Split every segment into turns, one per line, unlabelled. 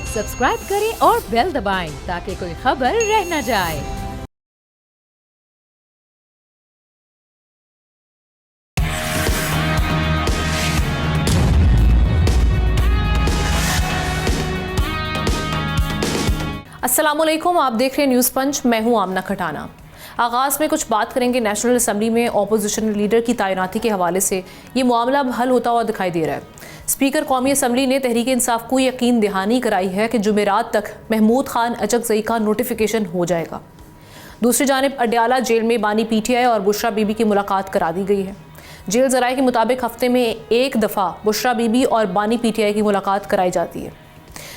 Subscribe करें और bell दबाएं ताकि कोई खबर रह न जाए।
अस्सलामुअलैकुम, आप देख रहे हैं न्यूज़ पंच। मैं हूं आमना खटाना। आगाज़ में कुछ बात करेंगे नेशनल असम्बली में ऑपोजिशन लीडर की तैनाती के हवाले से। ये मामला अब हल होता हुआ दिखाई दे रहा है। स्पीकर कौमी असम्बली ने तहरीक इंसाफ को यकीन दहानी कराई है कि जुमेरात तक महमूद खान अचकज़ई का नोटिफिकेशन हो जाएगा। दूसरी जानिब अडयाला जेल में बानी PTI और बुशरा बीबी की मुलाकात करा दी गई है। जेल ज़राए के मुताबिक हफ्ते में एक दफ़ा बुशरा बीबी और बानी PTI की मुलाकात कराई जाती है।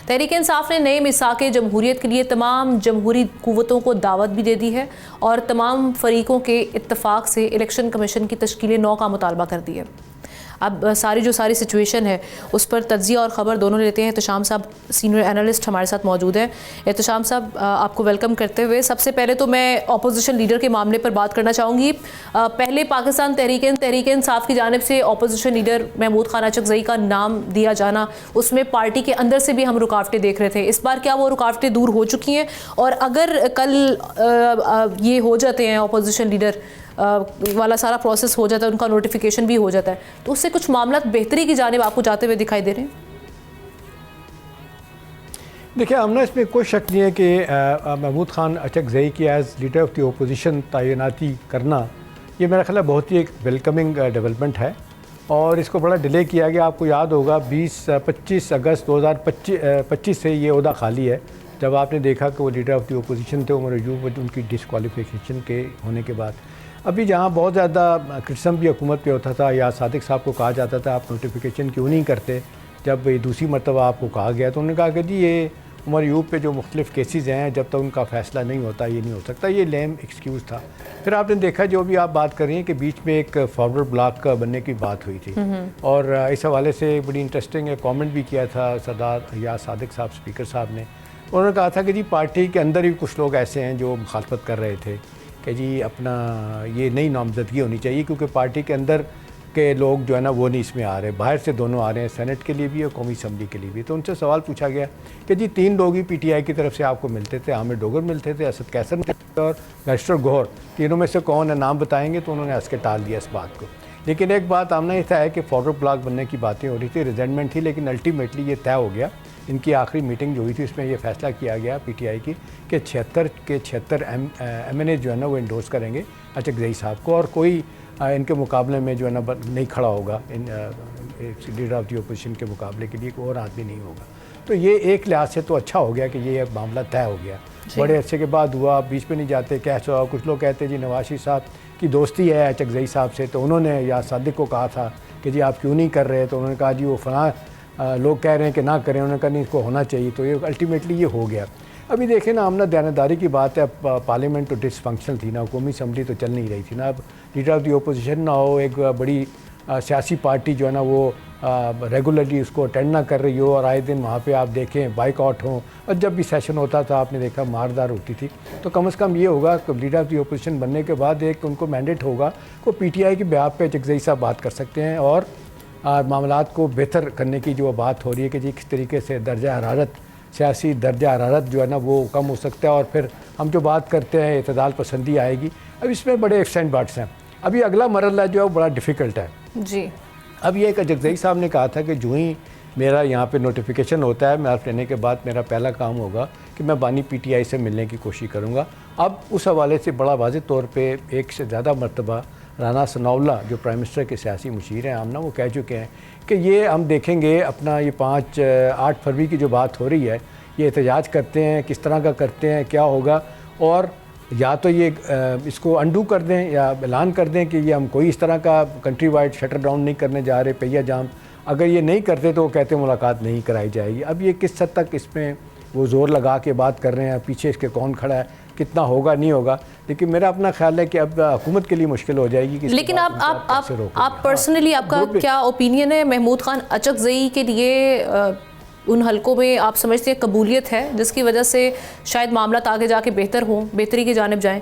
तहरीक इंसाफ ने नए मिसाक़े जमहूरियत के लिए तमाम जमहूरी क़ुव्वतों को दावत भी दे दी है और तमाम फ़रीक़ों के इत्तफ़ाक़ से इलेक्शन कमीशन की तश्कील नौ का मुतालबा कर दिया। अब सारी सिचुएशन है उस पर तज्ज़िया और ख़बर दोनों लेते हैं। एहतशाम साहब सीनियर एनालिस्ट हमारे साथ मौजूद हैं। एहतशाम साहब, आपको वेलकम करते हुए सबसे पहले तो मैं अपोजिशन लीडर के मामले पर बात करना चाहूँगी। पहले पाकिस्तान तहरीक इंसाफ की जानिब से अपोजिशन लीडर महमूद खान अचकज़ई का नाम दिया जाना, उसमें पार्टी के अंदर से भी हम रुकावटें देख रहे थे। इस बार क्या वो रुकावटें दूर हो चुकी हैं? और अगर कल ये हो जाते हैं अपोजिशन लीडर वाला सारा प्रोसेस हो जाता है, उनका नोटिफिकेशन भी हो जाता है, तो उससे कुछ मामला बेहतरी की जानिब आपको जाते हुए दिखाई दे रहे हैं?
देखिए आमना, इसमें कोई शक नहीं है कि महमूद खान अचकज़ई की as leader of the opposition तैनाती करना, ये मेरा ख्याल है बहुत ही एक वेलकमिंग डेवलपमेंट है। और इसको बड़ा डिले किया गया। आपको याद होगा 25 अगस्त 2025 से ये ओहदा खाली है, जब आपने देखा कि वो लीडर ऑफ द ओपोजिशन थे उमर अयूब, उनकी डिस्क्वालिफिकेशन के होने के बाद। अभी जहाँ बहुत ज़्यादा क्रिटिसिज्म भी हुकूमत पे होता था या सादिक साहब को कहा जाता था आप नोटिफिकेशन क्यों नहीं करते, जब ये दूसरी मरतबा आपको कहा गया तो उन्होंने कहा कि जी ये उमर अयूब पे जो मुख्तलिफ़ केसेस हैं, जब तक उनका फ़ैसला नहीं होता ये नहीं हो सकता। ये लेम एक्सक्यूज़ था। फिर आपने देखा जो भी आप बात कर रही हैं कि बीच में एक फॉरवर्ड ब्लॉक बनने की बात हुई थी और इस हवाले से बड़ी इंटरेस्टिंग कॉमेंट भी किया था सरदार या सादिक साहब स्पीकर साहब ने। उन्होंने कहा था कि जी पार्टी के अंदर भी कुछ लोग ऐसे हैं जो मुखालफत कर रहे थे कि जी अपना ये नई नामजदगी होनी चाहिए, क्योंकि पार्टी के अंदर के लोग जो है ना वो नहीं इसमें आ रहे, बाहर से दोनों आ रहे हैं, सेनेट के लिए भी और कौमी असम्बली के लिए भी। तो उनसे सवाल पूछा गया कि जी 3 लोग ही PTI की तरफ से आपको मिलते थे, आमिर डोगर मिलते थे, असद कैसर मिलते थे और बैरिस्टर गौहर, तीनों में से कौन है नाम बताएंगे? तो उन्होंने हंस के टाल दिया इस बात को। लेकिन एक बात आमना ये था है कि फॉरवर्ड ब्लॉक बनने की बातें हो रही थी, रिजेंटमेंट थी, लेकिन अल्टीमेटली ये तय हो गया। इनकी आखिरी मीटिंग जो हुई थी उसमें ये फैसला किया गया PTI की कि 76 MNA जो है ना वो इंडोर्स करेंगे अचकज़ई साहब को, और कोई इनके मुकाबले में जो है ना नहीं खड़ा होगा, इन लीडर ऑफ द ओपोजिशन के मुकाबले के लिए कोई और आदमी नहीं होगा। तो ये एक लिहाज से तो अच्छा हो गया कि ये मामला तय हो गया। बड़े अच्छे के बाद हुआ, बीच में नहीं जाते कैसे हुआ। कुछ लोग कहते हैं जी नवाज शरीफ साहब की दोस्ती है अचकज़ई साहब से, तो उन्होंने या सादिक को कहा था कि जी आप क्यों नहीं कर रहे, तो उन्होंने कहा जी वो फलां लोग कह रहे हैं कि ना करें, उन्होंने कहा नहीं इसको होना चाहिए। तो ये अल्टीमेटली ये हो गया। अभी देखें ना, हमने दयानतदारी की बात है, पार्लियामेंट तो डिसफंक्शनल थी ना, कौमी असम्बली तो चल नहीं रही थी ना। अब लीडर ऑफ द ओपोजिशन ना हो, एक बड़ी सियासी पार्टी जो है ना वो रेगुलरली उसको अटेंड ना कर रही हो और आए दिन वहाँ पे आप देखें बाइकआउट हों, और जब भी सेशन होता था आपने देखा मारदार होती थी। तो कम से कम ये होगा कि लीडर ऑफ द ओपोजिशन बनने के बाद एक उनको मैंडेट होगा को PTI की बिहाफ पे अचकज़ई साहब बात कर सकते हैं और मामलात को बेहतर करने की जो बात हो रही है कि जी किस तरीके से दर्जा हरारत, सियासी दर्जा हरारत जो है ना वो कम हो सकता है और फिर हम जो बात करते हैं इतदाल पसंदी आएगी। अब इसमें बड़े इफ्स एंड बट्स हैं। अभी अगला मरहला जो है वो बड़ा डिफ़िकल्ट है
जी।
अब ये अचकज़ई साहब ने कहा था कि जो ही मेरा यहाँ पे नोटिफिकेशन होता है, मैं लेने के बाद मेरा पहला काम होगा कि मैं बानी PTI से मिलने की कोशिश करूँगा। अब उस हवाले से बड़ा वाज़ेह तौर पे एक से ज़्यादा मरतबा राना सनाउल्लाह जो प्राइम मिनिस्टर के सियासी मुशीर हैं आमना, वो कह चुके हैं कि ये हम देखेंगे अपना ये 8 फरवरी की जो बात हो रही है, ये एहतजाज करते हैं, किस तरह का करते हैं, क्या होगा, और या तो ये इसको अंडू कर दें या ऐलान कर दें कि ये हम कोई इस तरह का कंट्री वाइड शटर डाउन नहीं करने जा रहे, पहिया जाम। अगर ये नहीं करते तो वो कहते मुलाकात नहीं कराई जाएगी। अब ये किस हद तक इसमें वो ज़ोर लगा के बात कर रहे हैं, पीछे इसके कौन खड़ा है, कितना होगा नहीं होगा, लेकिन मेरा अपना ख्याल है कि अब हुकूमत के लिए मुश्किल हो जाएगी कि
लेकिन आप पर्सनली आपका क्या ओपिनियन है महमूद खान अचकज़ई के लिए? उन हलकों में आप समझते हैं कबूलियत है जिसकी वजह से शायद मामला आगे जाके बेहतर हो, बेहतरी की जानिब जाएं,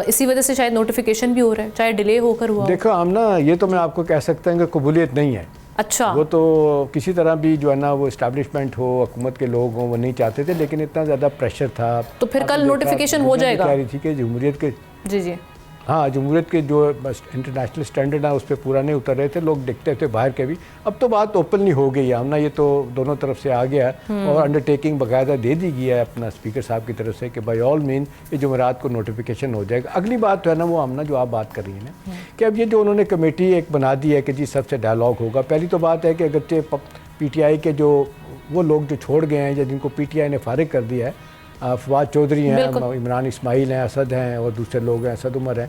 इसी वजह से शायद नोटिफिकेशन भी हो रहा है, चाहे डिले होकर हुआ।
देखो आमना, ये तो मैं आपको कह सकता हूँ कि कबूलियत नहीं है,
अच्छा,
वो तो किसी तरह भी जो है ना वो इस्टेब्लिशमेंट हो, हुकूमत के लोग हों, वो नहीं चाहते थे, लेकिन इतना ज़्यादा प्रेशर था।
तो फिर कल नोटिफिकेशन हो जाएगा?
कह रही थी कि जमहूरियत के
जी
हाँ, जमहूरियत के जो इंटरनेशनल स्टैंडर्ड है उस पर पूरा नहीं उतर रहे थे, लोग देखते थे बाहर के भी। अब तो बात ओपनली हो गई है, हमने ये तो दोनों तरफ से आ गया और अंडरटेकिंग बाकायदा दे दी गई है अपना स्पीकर साहब की तरफ से कि बाई ऑल मीन ये जुमेरात को नोटिफिकेशन हो जाएगा। अगली बात तो है ना वो हमने जो आप बात कर रही हैं ना कि अब ये जो उन्होंने कमेटी एक बना दी है कि जी सबसे डायलॉग होगा। पहली तो बात है कि अगरचे PTI के जो वो लोग जो छोड़ गए हैं या जिनको PTI ने फारिग कर दिया है, फवाद चौधरी हैं, इमरान इस्माइल हैं, असद हैं और दूसरे लोग हैं, असद उमर हैं।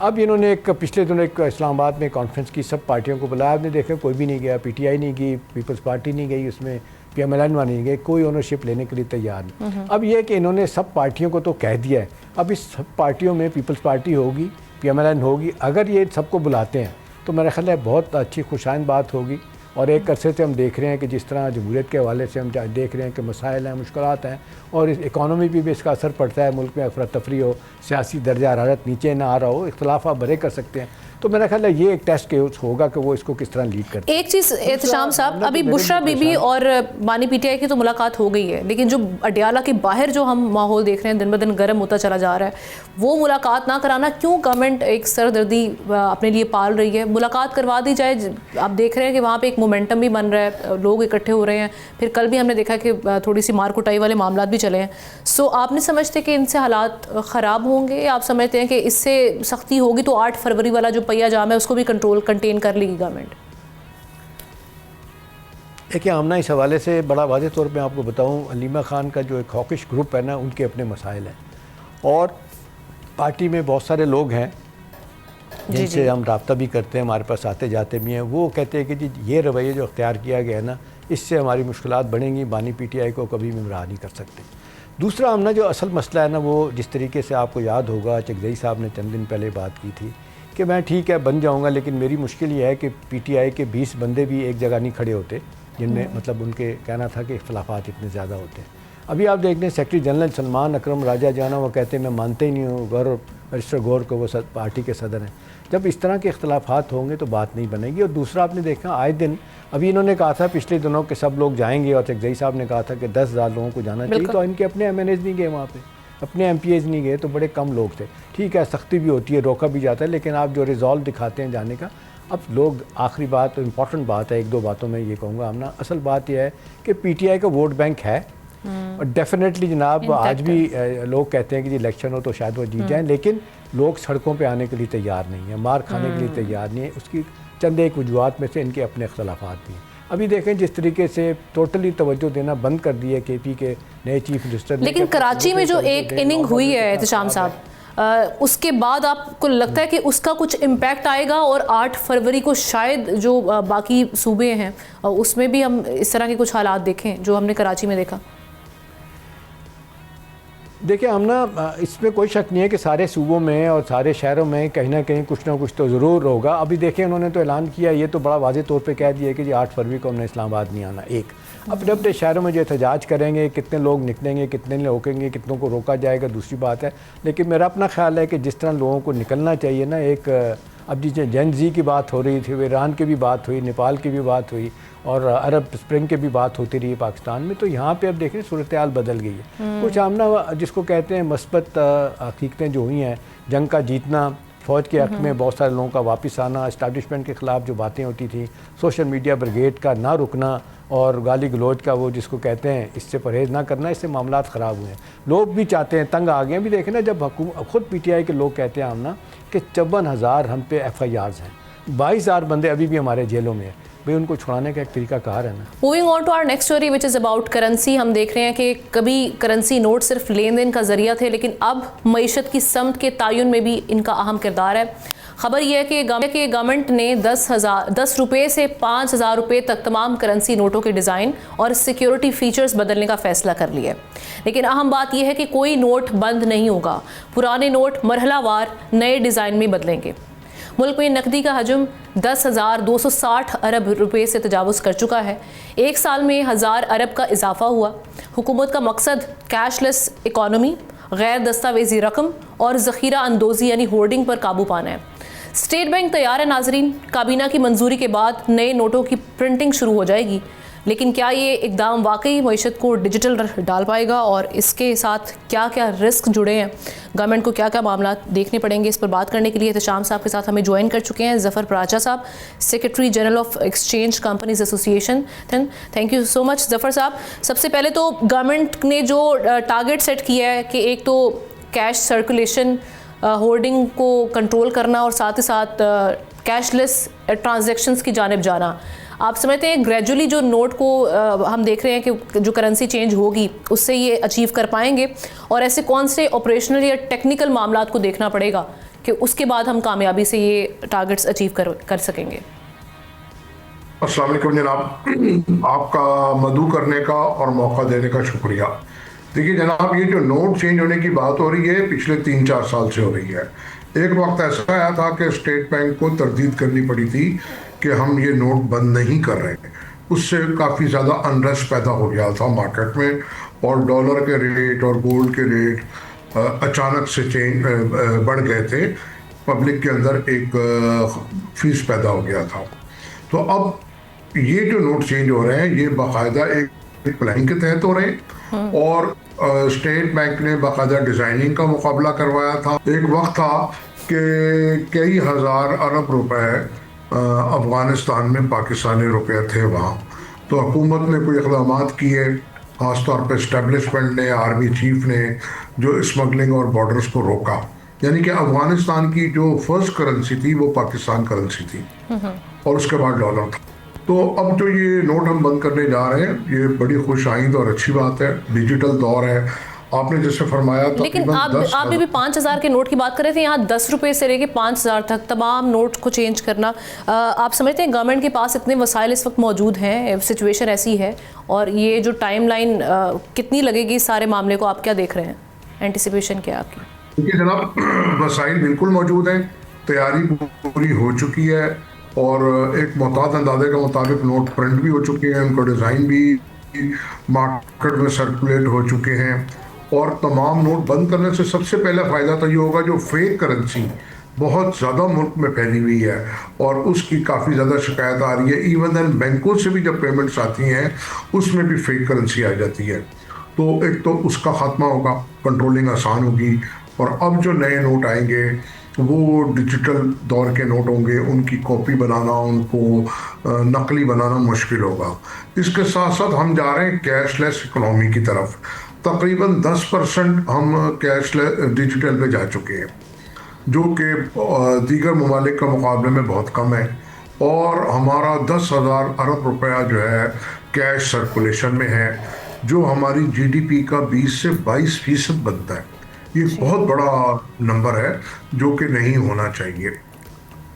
अब इन्होंने एक पिछले दिनों एक इस्लामाबाद में कॉन्फ्रेंस की, सब पार्टियों को बुलाया, आपने देखा कोई भी नहीं गया, PTI नहीं गई, पीपल्स पार्टी नहीं गई, उसमें PMLN वाले नहीं गए, कोई ओनरशिप लेने के लिए तैयार नहीं। अब ये कि इन्होंने सब पार्टियों को तो कह दिया है, अब इस सब पार्टियों में पीपल्स पार्टी होगी, PMLN होगी, अगर ये सबको बुलाते हैं तो मेरा ख्याल है बहुत अच्छी खुशाइन बात होगी। और एक अरसे से हम देख रहे हैं कि जिस तरह जमहूरियत के हवाले से हम देख रहे हैं कि मसाइल हैं, मुश्किलात हैं और इस इकानमी पर भी इसका असर पड़ता है। मुल्क में अफरा तफरी हो, सियासी दर्जा हरारत नीचे ना आ रहा हो, इख्तलाफ आप बड़े कर सकते हैं। तो मेरा ख्याल है ये एक टेस्ट होगा कि वो इसको किस तरह लीड करते हैं।
एक चीज़ एहतशाम साहब, अभी बुशरा बीबी और बानी PTI की तो मुलाकात हो गई है, लेकिन जो अडियाला के बाहर जो हम माहौल देख रहे हैं दिन ब दिन गर्म होता चला जा रहा है, वो मुलाकात ना कराना क्यों? गवर्नमेंट एक सरदर्दी अपने लिए पाल रही है, मुलाकात करवा दी जाए। आप देख रहे हैं कि वहाँ पर एक मोमेंटम भी बन रहा है, लोग इकट्ठे हो रहे हैं। फिर कल भी हमने देखा कि थोड़ी सी मार कुटाई वाले मामला भी चले हैं। सो आप नहीं समझते कि इनसे हालात ख़राब होंगे? आप समझते हैं कि इससे सख्ती होगी तो 8 फरवरी वाला जो पहिया जाम है उसको भी कंटेन कर लेगी गवर्नमेंट?
देखिए, आमना इस हवाले से बड़ा वाज़ेह तौर पे आपको बताऊं, अलीमा खान का जो एक हॉकिश ग्रुप है ना, उनके अपने मसाइल हैं और पार्टी में बहुत सारे लोग हैं जिनसे हम रब्ता भी करते हैं, हमारे पास आते जाते भी हैं। वो कहते हैं कि जी ये रवैया जो अख्तियार किया गया है ना, इससे हमारी मुश्किलात बढ़ेंगी, बानी PTI को कभी भी इमरान नहीं कर सकते। दूसरा हमने जो असल मसला है ना, वो जिस तरीके से आपको याद होगा चकजई साहब ने चंद दिन पहले बात की थी कि मैं ठीक है बन जाऊंगा, लेकिन मेरी मुश्किल ये है कि PTI के 20 बंदे भी एक जगह नहीं खड़े होते, जिनमें मतलब उनके कहना था कि इख्तलाफात इतने ज़्यादा होते हैं। अभी आप देख लें सेक्रेटरी जनरल सलमान अकरम राजा जाना, वो कहते हैं मैं मानते ही नहीं हूँ गौर मिस्टर गौर को, वो पार्टी के सदर हैं। जब इस तरह के इख्तलाफात होंगे तो बात नहीं बनेगी। और दूसरा आपने देखा आए दिन, अभी इन्होंने कहा था पिछले दिनों के सब लोग जाएंगे और चकजई साहब ने कहा था कि 10,000 लोगों को जाना चाहिए, तो इनके अपने MNAs नहीं गए वहाँ पे, अपने MPAs नहीं गए, तो बड़े कम लोग थे। ठीक है, सख्ती भी होती है, रोका भी जाता है, लेकिन आप जो रिजॉल्व दिखाते हैं जाने का, अब लोग आखिरी बात तो इम्पॉर्टेंट बात है, एक दो बातों में ये कहूँगा हमना, असल बात यह है कि PTI का वोट बैंक है और डेफिनेटली जनाब आज भी लोग कहते हैं कि जी इलेक्शन हो तो शायद वो जीत जाएँ, लेकिन लोग सड़कों पे आने के लिए तैयार नहीं है, मार खाने के लिए तैयार नहीं है। उसकी चंद एक वजूहत में से इनके अपने इख्तलाफात भी हैं। अभी देखें जिस तरीके से टोटली तवज्जो देना बंद कर दिया KP के नए चीफ मिनिस्टर।
लेकिन कराची में जो एक इनिंग हुई है एहतशाम साहब, उसके बाद आपको लगता है कि उसका कुछ इम्पैक्ट आएगा और 8 फरवरी को शायद जो बाकी सूबे हैं उसमें भी हम इस तरह के कुछ हालात देखें जो हमने कराची में देखा?
देखिए, हम ना इसमें कोई शक नहीं है कि सारे सूबों में और सारे शहरों में कहीं ना कहीं कुछ ना कुछ तो ज़रूर होगा। अभी देखें उन्होंने तो ऐलान किया, ये तो बड़ा वाज़ेह तौर पे कह दिया कि जी 8 फरवरी को हमने इस्लामाबाद नहीं आना। एक अपने अपने शहरों में जो एहतजाज करेंगे, कितने लोग निकलेंगे, कितने रोकेंगे, कितनों को रोका जाएगा, दूसरी बात है। लेकिन मेरा अपना ख्याल है कि जिस तरह लोगों को निकलना चाहिए ना, एक अब जी जेन ज़ी की बात हो रही थी, ईरान की भी बात हुई, नेपाल की भी बात हुई और अरब स्प्रिंग की भी बात होती रही पाकिस्तान में, तो यहाँ पे अब देखें सूरत हाल बदल गई है। कुछ आमना जिसको कहते हैं मस्बत हकीकतें जो हुई हैं, जंग का जीतना, फ़ौज के हक़ में बहुत सारे लोगों का वापस आना, इस्टेब्लिशमेंट के ख़िलाफ़ जो बातें होती थी, सोशल मीडिया ब्रिगेड का ना रुकना और गाली गलौज का वो जिसको कहते हैं, इससे परहेज़ ना करना, इससे मामलात ख़राब हुए हैं। लोग भी चाहते हैं, तंग आ गए हैं। भी देखें ना, जब खुद PTI के लोग कहते हैं आमना कि 54,000 हम पे FIRs हैं, 22,000 बंदे अभी भी हमारे जेलों में हैं, भाई उनको छुड़ाने का एक तरीका कार है ना।
Moving on to our next story which is about currency. हम देख रहे हैं कि कभी करेंसी नोट सिर्फ लेन देन का जरिया थे, लेकिन अब मईशत की समत के तायुन में भी इनका अहम किरदार है। खबर यह है कि गवर्नमेंट ने 10 रुपये से 5,000 रुपये तक तमाम करेंसी नोटों के डिज़ाइन और सिक्योरिटी फीचर्स बदलने का फैसला कर लिया है। लेकिन अहम बात यह है कि कोई नोट बंद नहीं होगा, पुराने नोट मरहलावार नए डिज़ाइन में बदलेंगे। मुल्क में नकदी का हजम 10,260 अरब रुपए से तजावुज़ कर चुका है। एक साल में 1,000 अरब का इजाफा हुआ। हुकूमत का मकसद कैशलेस इकॉनमी, गैर दस्तावेजी रकम और ज़ख़ीरा अंदोज़ी यानी होर्डिंग पर काबू पाना है। स्टेट बैंक तैयार है नाजरीन, काबीना की मंजूरी के बाद नए नोटों की प्रिंटिंग शुरू हो जाएगी। लेकिन क्या ये इकदाम वाकई मईशत को डिजिटल डाल पाएगा और इसके साथ क्या क्या रिस्क जुड़े हैं, गवर्नमेंट को क्या क्या मामला देखने पड़ेंगे, इस पर बात करने के लिए एहतशाम साहब के साथ हमें ज्वाइन कर चुके हैं जफ़र पराचा साहब, secretary general of exchange companies association. Thank you so much Zafar साहब। सबसे पहले तो गवर्नमेंट ने जो टारगेट सेट किया है कि एक तो कैश सर्कुलेशन होर्डिंग को कंट्रोल करना और साथ ही साथ कैशलेस ट्रांजैक्शंस की जानिब जाना, आप समझते हैं ग्रेजुअली जो नोट को हम देख रहे हैं कि जो करेंसी चेंज होगी उससे ये अचीव कर पाएंगे, और ऐसे कौन से ऑपरेशनल या टेक्निकल मामलात को देखना पड़ेगा कि उसके बाद हम कामयाबी से ये टारगेट्स अचीव कर सकेंगे?
अस्सलाम वालेकुम जनाब, आपका मदू करने का और मौका देने का शुक्रिया। देखिए जनाब, ये जो नोट चेंज होने की बात हो रही है पिछले 3-4 साल से हो रही है। एक वक्त ऐसा आया था कि स्टेट बैंक को तरदीद करनी पड़ी थी कि हम ये नोट बंद नहीं कर रहे हैं। उससे काफ़ी ज़्यादा अनरेस्ट पैदा हो गया था मार्केट में, और डॉलर के रेट और गोल्ड के रेट अचानक से बढ़ गए थे। पब्लिक के अंदर एक फीस पैदा हो गया था। तो अब ये जो नोट चेंज हो रहे हैं ये बाकायदा एक प्लान के तहत हो रहे हैं, और स्टेट बैंक ने बाकायदा डिज़ाइनिंग का मुकाबला करवाया था। एक वक्त था कि कई हज़ार अरब रुपए अफ़गानिस्तान में पाकिस्तानी रुपये थे वहाँ, तो हुकूमत ने कोई इक़दाम किए, ख़ासतौर पर इस्टेब्लिशमेंट ने, आर्मी चीफ ने, जो स्मगलिंग और बॉर्डर्स को रोका। यानी कि अफ़गानिस्तान की जो फर्स्ट करेंसी थी वो पाकिस्तान करेंसी थी, और उसके बाद डॉलर था। तो अब जो ये नोट हम बंद करने जा रहे हैं ये बड़ी खुश आइंद और अच्छी बात है। डिजिटल दौर है, आपने जैसे फरमाया। तो
लेकिन आप भी 5,000 के नोट की बात कर रहे थे, यहाँ 10 रुपये से लेके 5,000 तक तमाम नोट को चेंज करना, आप समझते हैं गवर्नमेंट के पास इतने वसाइल इस वक्त मौजूद हैं, सिचुएशन ऐसी है, और ये जो टाइमलाइन कितनी लगेगी इस सारे मामले को, आप क्या देख रहे हैं, एंटिसिपेशन क्या है आपकी?
देखिए जनाब, वसाइल बिल्कुल मौजूद हैं, तैयारी पूरी हो चुकी है, और एक मोहतात अंदाजे के मुताबिक नोट प्रिंट भी हो चुके हैं, उनका डिज़ाइन भी मार्केट में सर्कुलेट हो चुके हैं। और तमाम नोट बंद करने से सबसे पहला फ़ायदा तो ये होगा, जो फेक करेंसी बहुत ज़्यादा मुल्क में फैली हुई है और उसकी काफ़ी ज़्यादा शिकायत आ रही है। इवन देन बैंकों से भी जब पेमेंट्स आती हैं उसमें भी फेक करेंसी आ जाती है। तो एक तो उसका ख़ात्मा होगा, कंट्रोलिंग आसान होगी, और अब जो नए नोट आएंगे वो डिजिटल दौर के नोट होंगे, उनकी कॉपी बनाना, उनको नकली बनाना मुश्किल होगा। इसके साथ साथ हम जा रहे हैं कैशलेस इकोनॉमी की तरफ। तकरीबन 10% हम कैशलेस डिजिटल पे जा चुके हैं, जो कि दीगर ममालिक के मुकाबले में बहुत कम है, और हमारा 10,000 अरब रुपया जो है कैश सर्कुलेशन में है, जो हमारी GDP का 20 से 22% बनता है। ये बहुत बड़ा नंबर है जो कि नहीं होना चाहिए।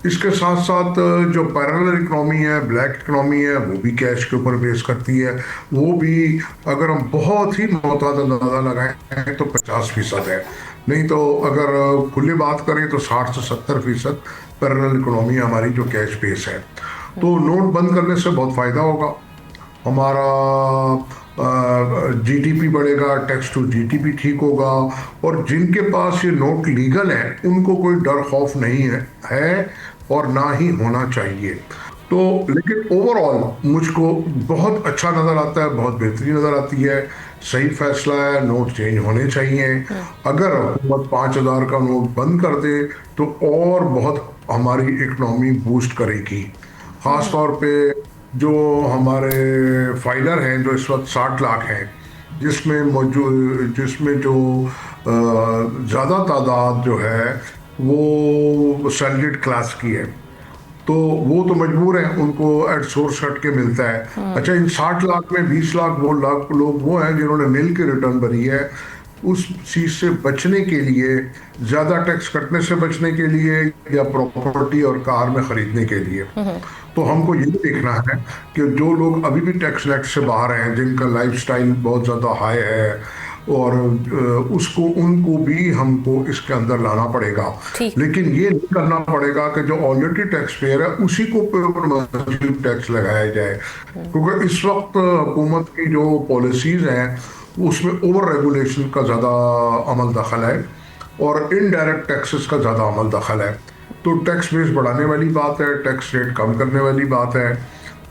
इसके साथ साथ जो पैरेलल इकनॉमी है, ब्लैक इकनॉमी है, वो भी कैश के ऊपर बेस करती है। वो भी अगर हम बहुत ही मोहतात अंदाज़ा लगाएं तो 50% है, नहीं तो अगर खुली बात करें तो 60 से 70% पैरेलल इकनॉमी हमारी जो कैश बेस है। तो नोट बंद करने से बहुत फ़ायदा होगा, हमारा GDP बढ़ेगा, टैक्स टू GDP ठीक होगा, और जिनके पास ये नोट लीगल है उनको कोई डर खौफ नहीं है और ना ही होना चाहिए। तो लेकिन ओवरऑल मुझको बहुत अच्छा नज़र आता है, बहुत बेहतरीन नज़र आती है, सही फैसला है, नोट चेंज होने चाहिए। अगर हुकूमत 5,000 का नोट बंद कर दे तो और बहुत हमारी इकनॉमी बूस्ट करेगी। ख़ास तौर पे जो हमारे फाइलर हैं जो इस वक्त 60 लाख हैं, जिसमें जो ज़्यादा तादाद जो है वो सैलरीड क्लास की है, तो वो तो मजबूर हैं, उनको एट सोर्स हट के मिलता है। अच्छा, इन 60 लाख में 20 लाख लोग वो हैं जिन्होंने मिल के रिटर्न भरी है। उस चीज़ से बचने के लिए, ज़्यादा टैक्स कटने से बचने के लिए, या प्रॉपर्टी और कार में ख़रीदने के लिए, तो हमको ये देखना है कि जो लोग अभी भी टैक्स नेट से बाहर हैं, जिनका लाइफस्टाइल बहुत ज़्यादा हाई है, और उनको भी हमको इसके अंदर लाना पड़ेगा। लेकिन ये नहीं करना पड़ेगा कि जो ऑलरेडी टैक्स पेयर है उसी को ऊपर टैक्स लगाया जाए, क्योंकि इस वक्त हुकूमत की जो पॉलिसीज़ हैं उसमें ओवर रेगुलेशन का ज़्यादा अमल दखल है और इनडायरेक्ट टैक्सेस का ज़्यादा अमल दखल है। तो टैक्स बेस बढ़ाने वाली बात है, टैक्स रेट कम करने वाली बात है,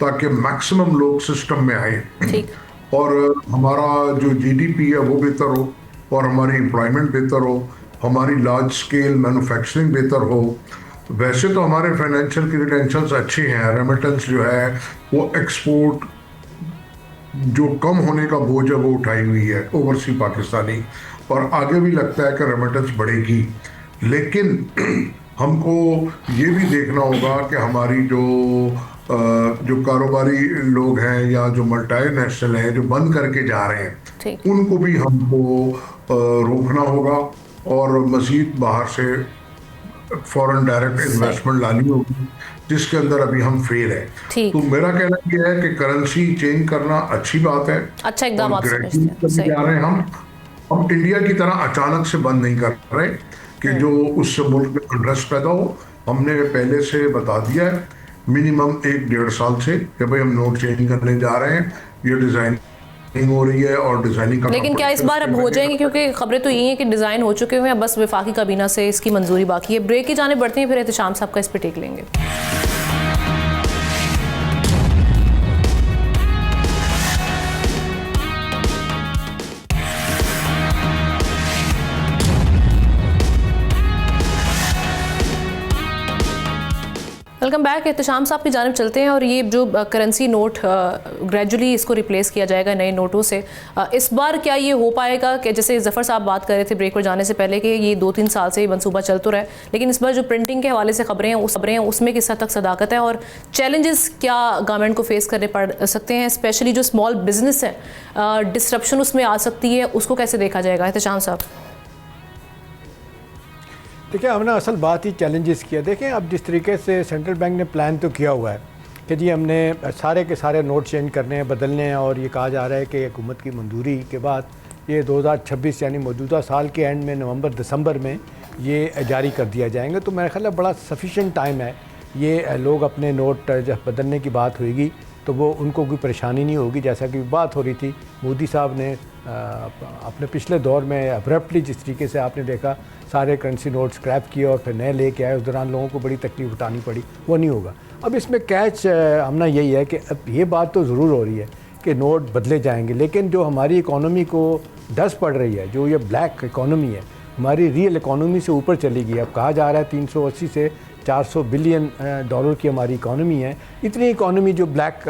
ताकि मैक्सिमम लोग सिस्टम में आए
ठीक।
और हमारा जो जीडीपी है वो बेहतर हो और हमारी एम्प्लॉयमेंट बेहतर हो, हमारी लार्ज स्केल मैन्युफैक्चरिंग बेहतर हो। वैसे तो हमारे फाइनेंशियल क्रेडेंशियल्स अच्छे हैं, रेमिटेंस जो है वो एक्सपोर्ट जो कम होने का बोझ है वो उठाई हुई है ओवरसी पाकिस्तानी, और आगे भी लगता है कि रेमिटेंस बढ़ेगी। लेकिन हमको ये भी देखना होगा कि हमारी जो कारोबारी लोग हैं या जो मल्टीनेशनल हैं जो बंद करके जा रहे हैं, उनको भी हमको रोकना होगा और मज़ीद बाहर से फॉरेन डायरेक्ट इन्वेस्टमेंट लानी होगी, जिसके अंदर अभी हम फेल है। तो मेरा कहना यह है कि करेंसी चेंज करना अच्छी बात है,
अच्छा एकदम आप
समझते जा रहे हैं। हम इंडिया की तरह अचानक से बंद नहीं कर रहे कि जो उससे मुल्क में अनरेस्ट पैदा हो। हमने पहले से बता दिया है मिनिमम 1-1.5 साल से कि भाई हम नोट चेंज करने जा रहे हैं, ये डिजाइनिंग हो रही है और डिजाइनिंग का।
लेकिन क्या इस बार अब हो जाएंगे, क्योंकि खबरें तो यही है कि डिजाइन हो चुके हुए हैं, बस वफाकी काबीना से इसकी मंजूरी बाकी है। ब्रेक की जाने बढ़ते हैं, फिर एहतशाम साहब का इस पर टेक लेंगे। Welcome back. एहतशाम साहब की जानिब चलते हैं और ये जो करेंसी नोट ग्रेजुअली इसको रिप्लेस किया जाएगा नए नोटों से, इस बार क्या ये हो पाएगा कि जैसे ज़फ़र साहब बात कर रहे थे ब्रेक पर जाने से पहले कि ये 2-3 साल से ये मनसूबा चल तो रहा है, लेकिन इस बार जो प्रिंटिंग के हवाले से खबरें हैं उसमें किस हद तक सदाकत है और चैलेंजेस क्या गवर्नमेंट को फेस करने पड़ सकते हैं, स्पेशली जो स्मॉल बिजनेस है डिस्ट्रप्शन उसमें आ सकती है, उसको कैसे देखा जाएगा? एहतशाम साहब
देखिए, हमने असल बात ही चैलेंजेस किया। देखें, अब जिस तरीके से सेंट्रल बैंक ने प्लान तो किया हुआ है कि जी हमने सारे के सारे नोट चेंज करने हैं, बदलने हैं, और ये कहा जा रहा है कि हुकूमत की मंजूरी के बाद ये 2026 यानी मौजूदा साल के एंड में नवंबर-दिसंबर में ये जारी कर दिया जाएंगे। तो मेरा ख्याल है बड़ा सफिशेंट टाइम है। ये लोग अपने नोट जब बदलने की बात होगी तो वो उनको कोई परेशानी नहीं होगी। जैसा कि बात हो रही थी, मोदी साहब ने अपने पिछले दौर में अब्रप्टली जिस तरीके से आपने देखा सारे करेंसी नोट स्क्रैप किए और फिर नए लेके आए, उस दौरान लोगों को बड़ी तकलीफ उठानी पड़ी, वो नहीं होगा। अब इसमें कैच हमना यही है कि अब ये बात तो ज़रूर हो रही है कि नोट बदले जाएंगे, लेकिन जो हमारी इकॉनमी को डस्ट पड़ रही है, जो ये ब्लैक इकॉनमी है, हमारी रियल इकॉनमी से ऊपर चली गई। अब कहा जा रहा है 380 से 400 बिलियन डॉलर की हमारी इकॉनमी है। इतनी इकॉनमी जो ब्लैक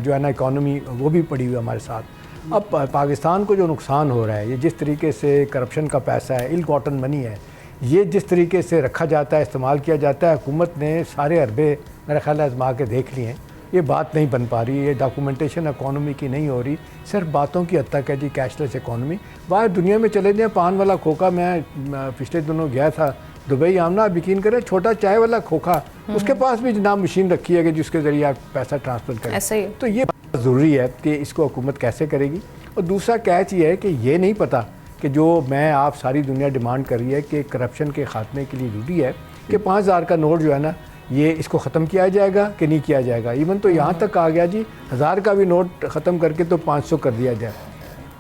जो है ना इकॉनमी, वो भी पड़ी हुई है हमारे साथ। अब पाकिस्तान को जो नुकसान हो रहा है, ये जिस तरीके से करप्शन का पैसा है, इल गॉटन मनी है, ये जिस तरीके से रखा जाता है, इस्तेमाल किया जाता है, हुकूमत ने सारे अरबे मेरा ख्याल है आजमा के देख लिए हैं। ये बात नहीं बन पा रही, ये डॉक्यूमेंटेशन इकॉनमी की नहीं हो रही, सिर्फ बातों की हद तक है जी कैशलेस इकॉनमी। बाहर दुनिया में चले जाएँ, पान वाला खोखा, मैं पिछले दिनों गया था दुबई, आमना आप यकीन करें, छोटा चाय वाला खोखा, उसके पास भी जनाब मशीन रखी है कि जिसके ज़रिए आप पैसा ट्रांसफ़र करें।
ऐसे ही
तो ये ज़रूरी है कि इसको हुकूमत कैसे करेगी। और दूसरा कैच ये है कि ये नहीं पता कि जो मैं आप सारी दुनिया डिमांड कर रही है कि करप्शन के ख़ात्मे के लिए ज़रूरी है कि 5000 का नोट जो है ना, ये इसको ख़त्म किया जाएगा कि नहीं किया जाएगा। इवन तो यहाँ तक आ गया जी 1000 का भी नोट ख़त्म करके तो 500 कर दिया जाए।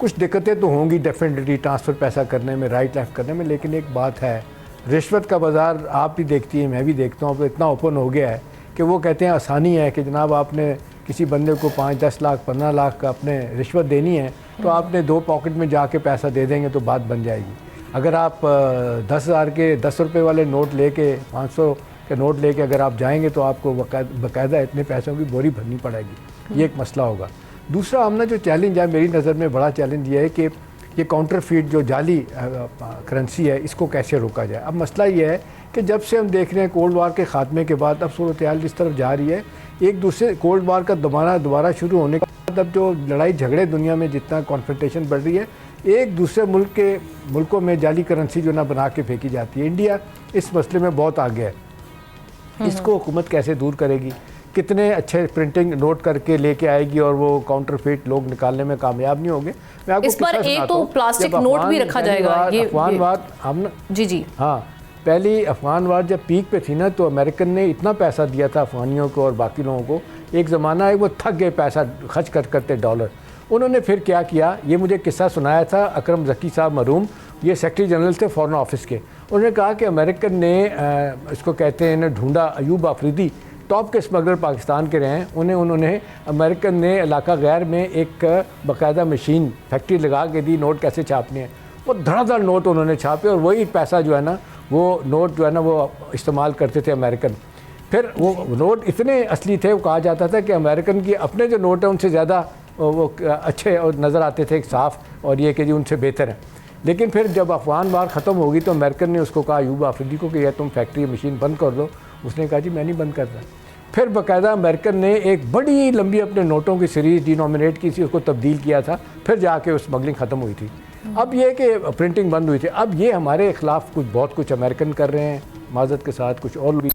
कुछ दिक्कतें तो होंगी डेफिनेटली ट्रांसफ़र पैसा करने में, राइट लेफ्ट करने में, लेकिन एक बात है, रिश्वत का बाज़ार आप भी देखती हैं, मैं भी देखता हूँ, अब इतना ओपन हो गया है कि वो कहते हैं आसानी है कि जनाब आपने किसी बंदे को 5-10 लाख 15 लाख का अपने रिश्वत देनी है तो आपने 2 पॉकेट में जाके पैसा दे देंगे तो बात बन जाएगी। अगर आप 10,000 के 10 रुपये वाले नोट लेके 500 के नोट लेके अगर आप जाएंगे तो आपको बाकायदा इतने पैसों की बोरी भरनी पड़ेगी। ये एक मसला होगा। दूसरा हमने जो चैलेंज है, मेरी नज़र में बड़ा चैलेंज ये है कि ये काउंटरफीट जो जाली करेंसी है, इसको कैसे रोका जाए। अब मसला ये है कि जब से हम देख रहे हैं कोल्ड वार के ख़ात्मे के बाद अब सूरत हाल जिस तरफ जा रही है, एक दूसरे कोल्ड वार का दोबारा शुरू होने के बाद अब जो लड़ाई झगड़े दुनिया में जितना कॉन्फ्रंटेशन बढ़ रही है, एक दूसरे मुल्कों में जाली करेंसी जो ना बना के फेंकी जाती है। इंडिया इस मसले में बहुत आगे है। इसको हुकूमत कैसे दूर करेगी, कितने अच्छे प्रिंटिंग नोट करके लेके आएगी और वो काउंटरफीट लोग निकालने में कामयाब नहीं होंगे। मैं आपको
इस बार एक तो प्लास्टिक नोट भी रखा जाएगा। ये
अफगान वार हम
जी
हाँ, पहली अफगान वार जब पीक पे थी ना, तो अमेरिकन ने इतना पैसा दिया था अफगानियों को और बाकी लोगों को, एक ज़माना है वो थक गए पैसा खर्च करते डॉलर। उन्होंने फिर क्या किया, ये मुझे किस्सा सुनाया था अकरम ज़की साहब मरूम, ये सेक्रेटरी जनरल थे फॉरेन ऑफिस के। उन्होंने कहा कि अमेरिकन ने इसको कहते हैं ना ढूंढा, अयूब आफरीदी टॉप के स्मगलर पाकिस्तान के रहे हैं, उन्होंने अमेरिकन ने इलाका गैर में एक बाकायदा मशीन फैक्ट्री लगा के दी नोट कैसे छापने हैं। वो धड़ाधड़ नोट उन्होंने छापे और वही पैसा जो है ना वो नोट जो है ना वो इस्तेमाल करते थे अमेरिकन। फिर वो नोट इतने असली थे, वो कहा जाता था कि अमेरिकन की अपने जो नोट हैं उनसे ज़्यादा वो अच्छे और नज़र आते थे, साफ़, और ये कि जी उनसे बेहतर है। लेकिन फिर जब अफगान वार ख़त्म होगी तो अमेरिकन ने उसको कहा अयूब आफरीदी को कि यार तुम फैक्ट्री मशीन बंद कर दो। उसने कहा जी मैं नहीं बंद करता। फिर बाकायदा अमेरिकन ने एक बड़ी लंबी अपने नोटों की सीरीज़ डिनोमिनेट की थी, उसको तब्दील किया था, फिर जाके उस स्मगलिंग ख़त्म हुई थी। अब ये कि प्रिंटिंग बंद हुई थी। अब ये हमारे ख़िलाफ़ बहुत कुछ अमेरिकन कर रहे हैं, माज़रत के साथ कुछ और भी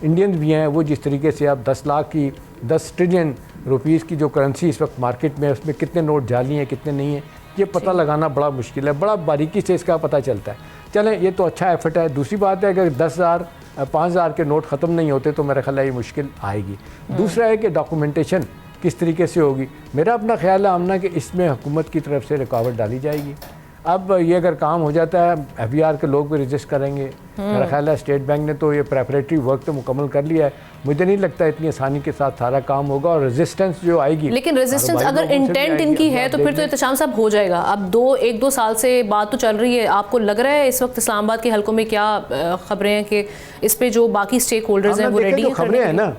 इंडियंस भी हैं। वो जिस तरीके से अब 10 लाख की 10 ट्रिलियन रुपीज़ की जो करेंसी इस वक्त मार्केट में है उसमें कितने नोट जाली हैं कितने नहीं हैं, ये पता लगाना बड़ा मुश्किल है, बड़ा बारीकी से इसका पता चलता है। चलें ये तो अच्छा एफर्ट है। दूसरी बात है अगर 10,000 5,000 के नोट ख़त्म नहीं होते तो मेरा ख्याल है ये मुश्किल आएगी। दूसरा है कि डॉक्यूमेंटेशन किस तरीके से होगी। मेरा अपना ख्याल है आमना कि इसमें हुकूमत की तरफ से रुकावट डाली जाएगी। अब ये अगर काम हो जाता है एफबीआर के लोग भी रजिस्ट करेंगे। मेरा ख्याल है स्टेट बैंक ने तो ये प्रेपरेटरी वर्क तो मुकम्मल कर लिया है। मुझे नहीं लगता इतनी आसानी के साथ सारा काम होगा और रेजिस्टेंस जो आएगी,
लेकिन रेजिस्टेंस अगर इंटेंट इनकी है तो फिर तो एहतशाम साहब हो जाएगा। अब 1-2 साल से बात तो चल रही है। आपको लग रहा है इस वक्त इस्लामाबाद के हलकों में क्या खबरें हैं कि इस पे जो बाकी स्टेक होल्डर्स हैं वो रेडी हैं?
खबरें हैं ना,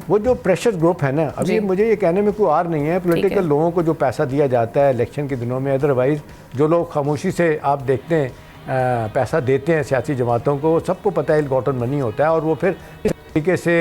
वो जो प्रेशर ग्रुप है ना, अभी मुझे ये कहने में कोई आर नहीं है, पॉलिटिकल लोगों को जो पैसा दिया जाता है इलेक्शन के दिनों में, अदरवाइज जो लोग खामोशी से आप देखते हैं पैसा देते हैं सियासी जमातों को, सबको पता है गॉटन मनी होता है और वो फिर इस तरीके से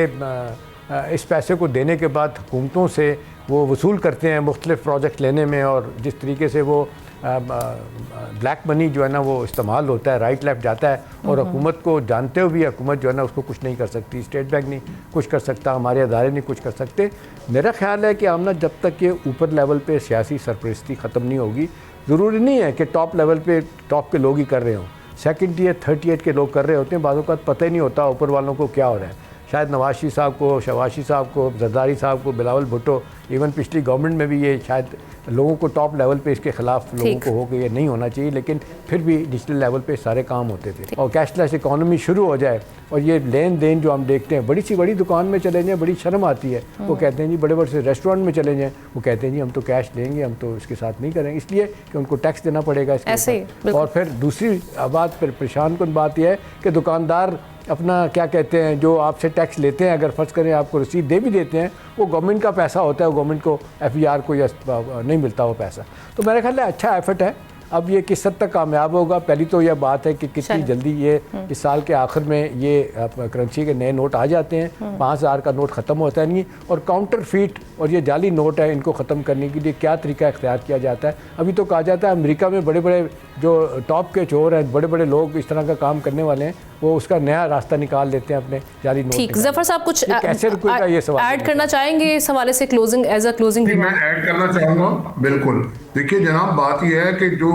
इस पैसे को देने के बाद हुकूमतों से वो वसूल करते हैं मुख्तलिफ प्रोजेक्ट लेने में, और जिस तरीके से वो ब्लैक मनी जो है ना वो इस्तेमाल होता है, राइट लेफ्ट जाता है, और हुकूमत को जानते हुए भी हुकूमत जो है ना उसको कुछ नहीं कर सकती। स्टेट बैंक नहीं कुछ कर सकता, हमारे अदारे नहीं कुछ कर सकते। मेरा ख्याल है कि आमना जब तक ये ऊपर लेवल पे सियासी सरपरस्ती ख़त्म नहीं होगी, ज़रूरी नहीं है कि टॉप लेवल पे टॉप के लोग ही कर रहे हों, सेकंड ईयर 38 के लोग कर रहे होते हैं। बाज़ों का पता ही नहीं होता ऊपर वालों को क्या हो रहा है। शायद नवाज शरीफ साहब को, शहबाज साहब को, जरदारी साहब को, बिलावल भुट्टो, इवन पिछली गवर्नमेंट में भी ये शायद लोगों को टॉप लेवल पे इसके खिलाफ लोगों को हो कि ये नहीं होना चाहिए, लेकिन फिर भी डिजिटल लेवल पे सारे काम होते थे। और कैशलेस इकोनॉमी शुरू हो जाए और ये लेन देन जो हम देखते हैं, बड़ी सी बड़ी दुकान में चले जाएँ बड़ी शर्म आती है, वो कहते हैं जी, बड़े बड़े से रेस्टोरेंट में चले जाएँ वो कहते हैं जी हम तो कैश लेंगे, हम तो इसके साथ नहीं करेंगे, इसलिए कि उनको टैक्स देना पड़ेगा इसके। और फिर दूसरी बात, फिर परेशान कुन बात यह है कि दुकानदार अपना क्या कहते हैं जो आपसे टैक्स लेते हैं, अगर फ़र्ज़ करें आपको रसीद दे भी देते हैं, वो गवर्नमेंट का पैसा होता है, गवर्नमेंट को एफबीआर को या नहीं मिलता वो पैसा। तो मेरे ख्याल में अच्छा एफर्ट है। अब ये किस हद तक कामयाब होगा, पहली तो यह बात है कि कितनी जल्दी ये इस साल के आखिर में ये करेंसी के नए नोट आ जाते हैं। 5,000 का नोट ख़त्म होता नहीं, और काउंटर फीट और ये जाली नोट है इनको ख़त्म करने के लिए क्या तरीका इख्तियार किया जाता है। अभी तो कहा जाता है अमेरिका में बड़े बड़े जो टॉप के चोर हैं, बड़े बड़े लोग इस तरह का काम करने वाले हैं, वो उसका नया रास्ता निकाल लेते हैं अपने जाली नोट।
ठीक, जफर साहब कुछ
कैसे रुकेगा ये सवाल
ऐड करना चाहेंगे इस हवाले से? क्लोजिंग एज अ क्लोजिंग
मैं ऐड करना चाहूँगा। बिल्कुल, देखिए जनाब, बात यह है कि जो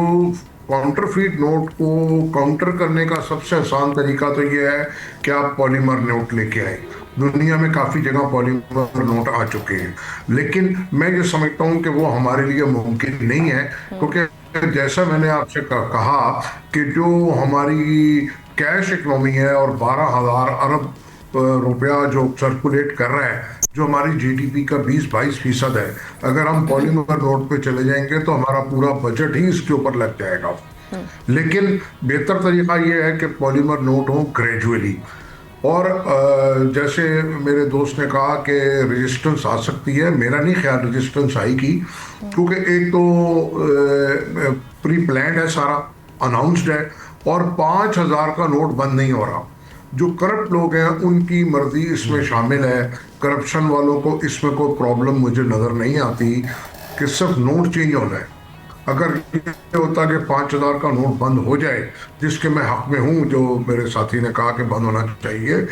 काउंटरफीट नोट को काउंटर करने का सबसे आसान तरीका तो ये है कि आप पॉलीमर नोट लेके आए। दुनिया में काफ़ी जगह पॉलीमर नोट आ चुके हैं, लेकिन मैं ये समझता हूँ कि वो हमारे लिए मुमकिन नहीं है, क्योंकि जैसा मैंने आपसे कहा कि जो हमारी कैश इकनॉमी है और 12,000 अरब रुपया जो सर्कुलेट कर रहा है, जो हमारी जीडीपी का 20-22% है, अगर हम पॉलीमर नोट पे चले जाएंगे तो हमारा पूरा बजट ही इसके ऊपर लग जाएगा। लेकिन बेहतर तरीका ये है कि पॉलीमर नोट हो ग्रेजुअली, और जैसे मेरे दोस्त ने कहा कि रेजिस्टेंस आ सकती है, मेरा नहीं ख्याल रेजिस्टेंस आएगी, क्योंकि एक तो प्री प्लान्ड है, सारा अनाउंस्ड है, और 5,000 का नोट बंद नहीं हो रहा। जो करप्ट लोग हैं उनकी मर्जी इसमें शामिल है, करप्शन वालों को इसमें कोई प्रॉब्लम मुझे नज़र नहीं आती कि सिर्फ नोट चेंज होना है। अगर ये होता कि 5,000 का नोट बंद हो जाए, जिसके मैं हक में हूँ, जो मेरे साथी ने कहा कि बंद होना चाहिए,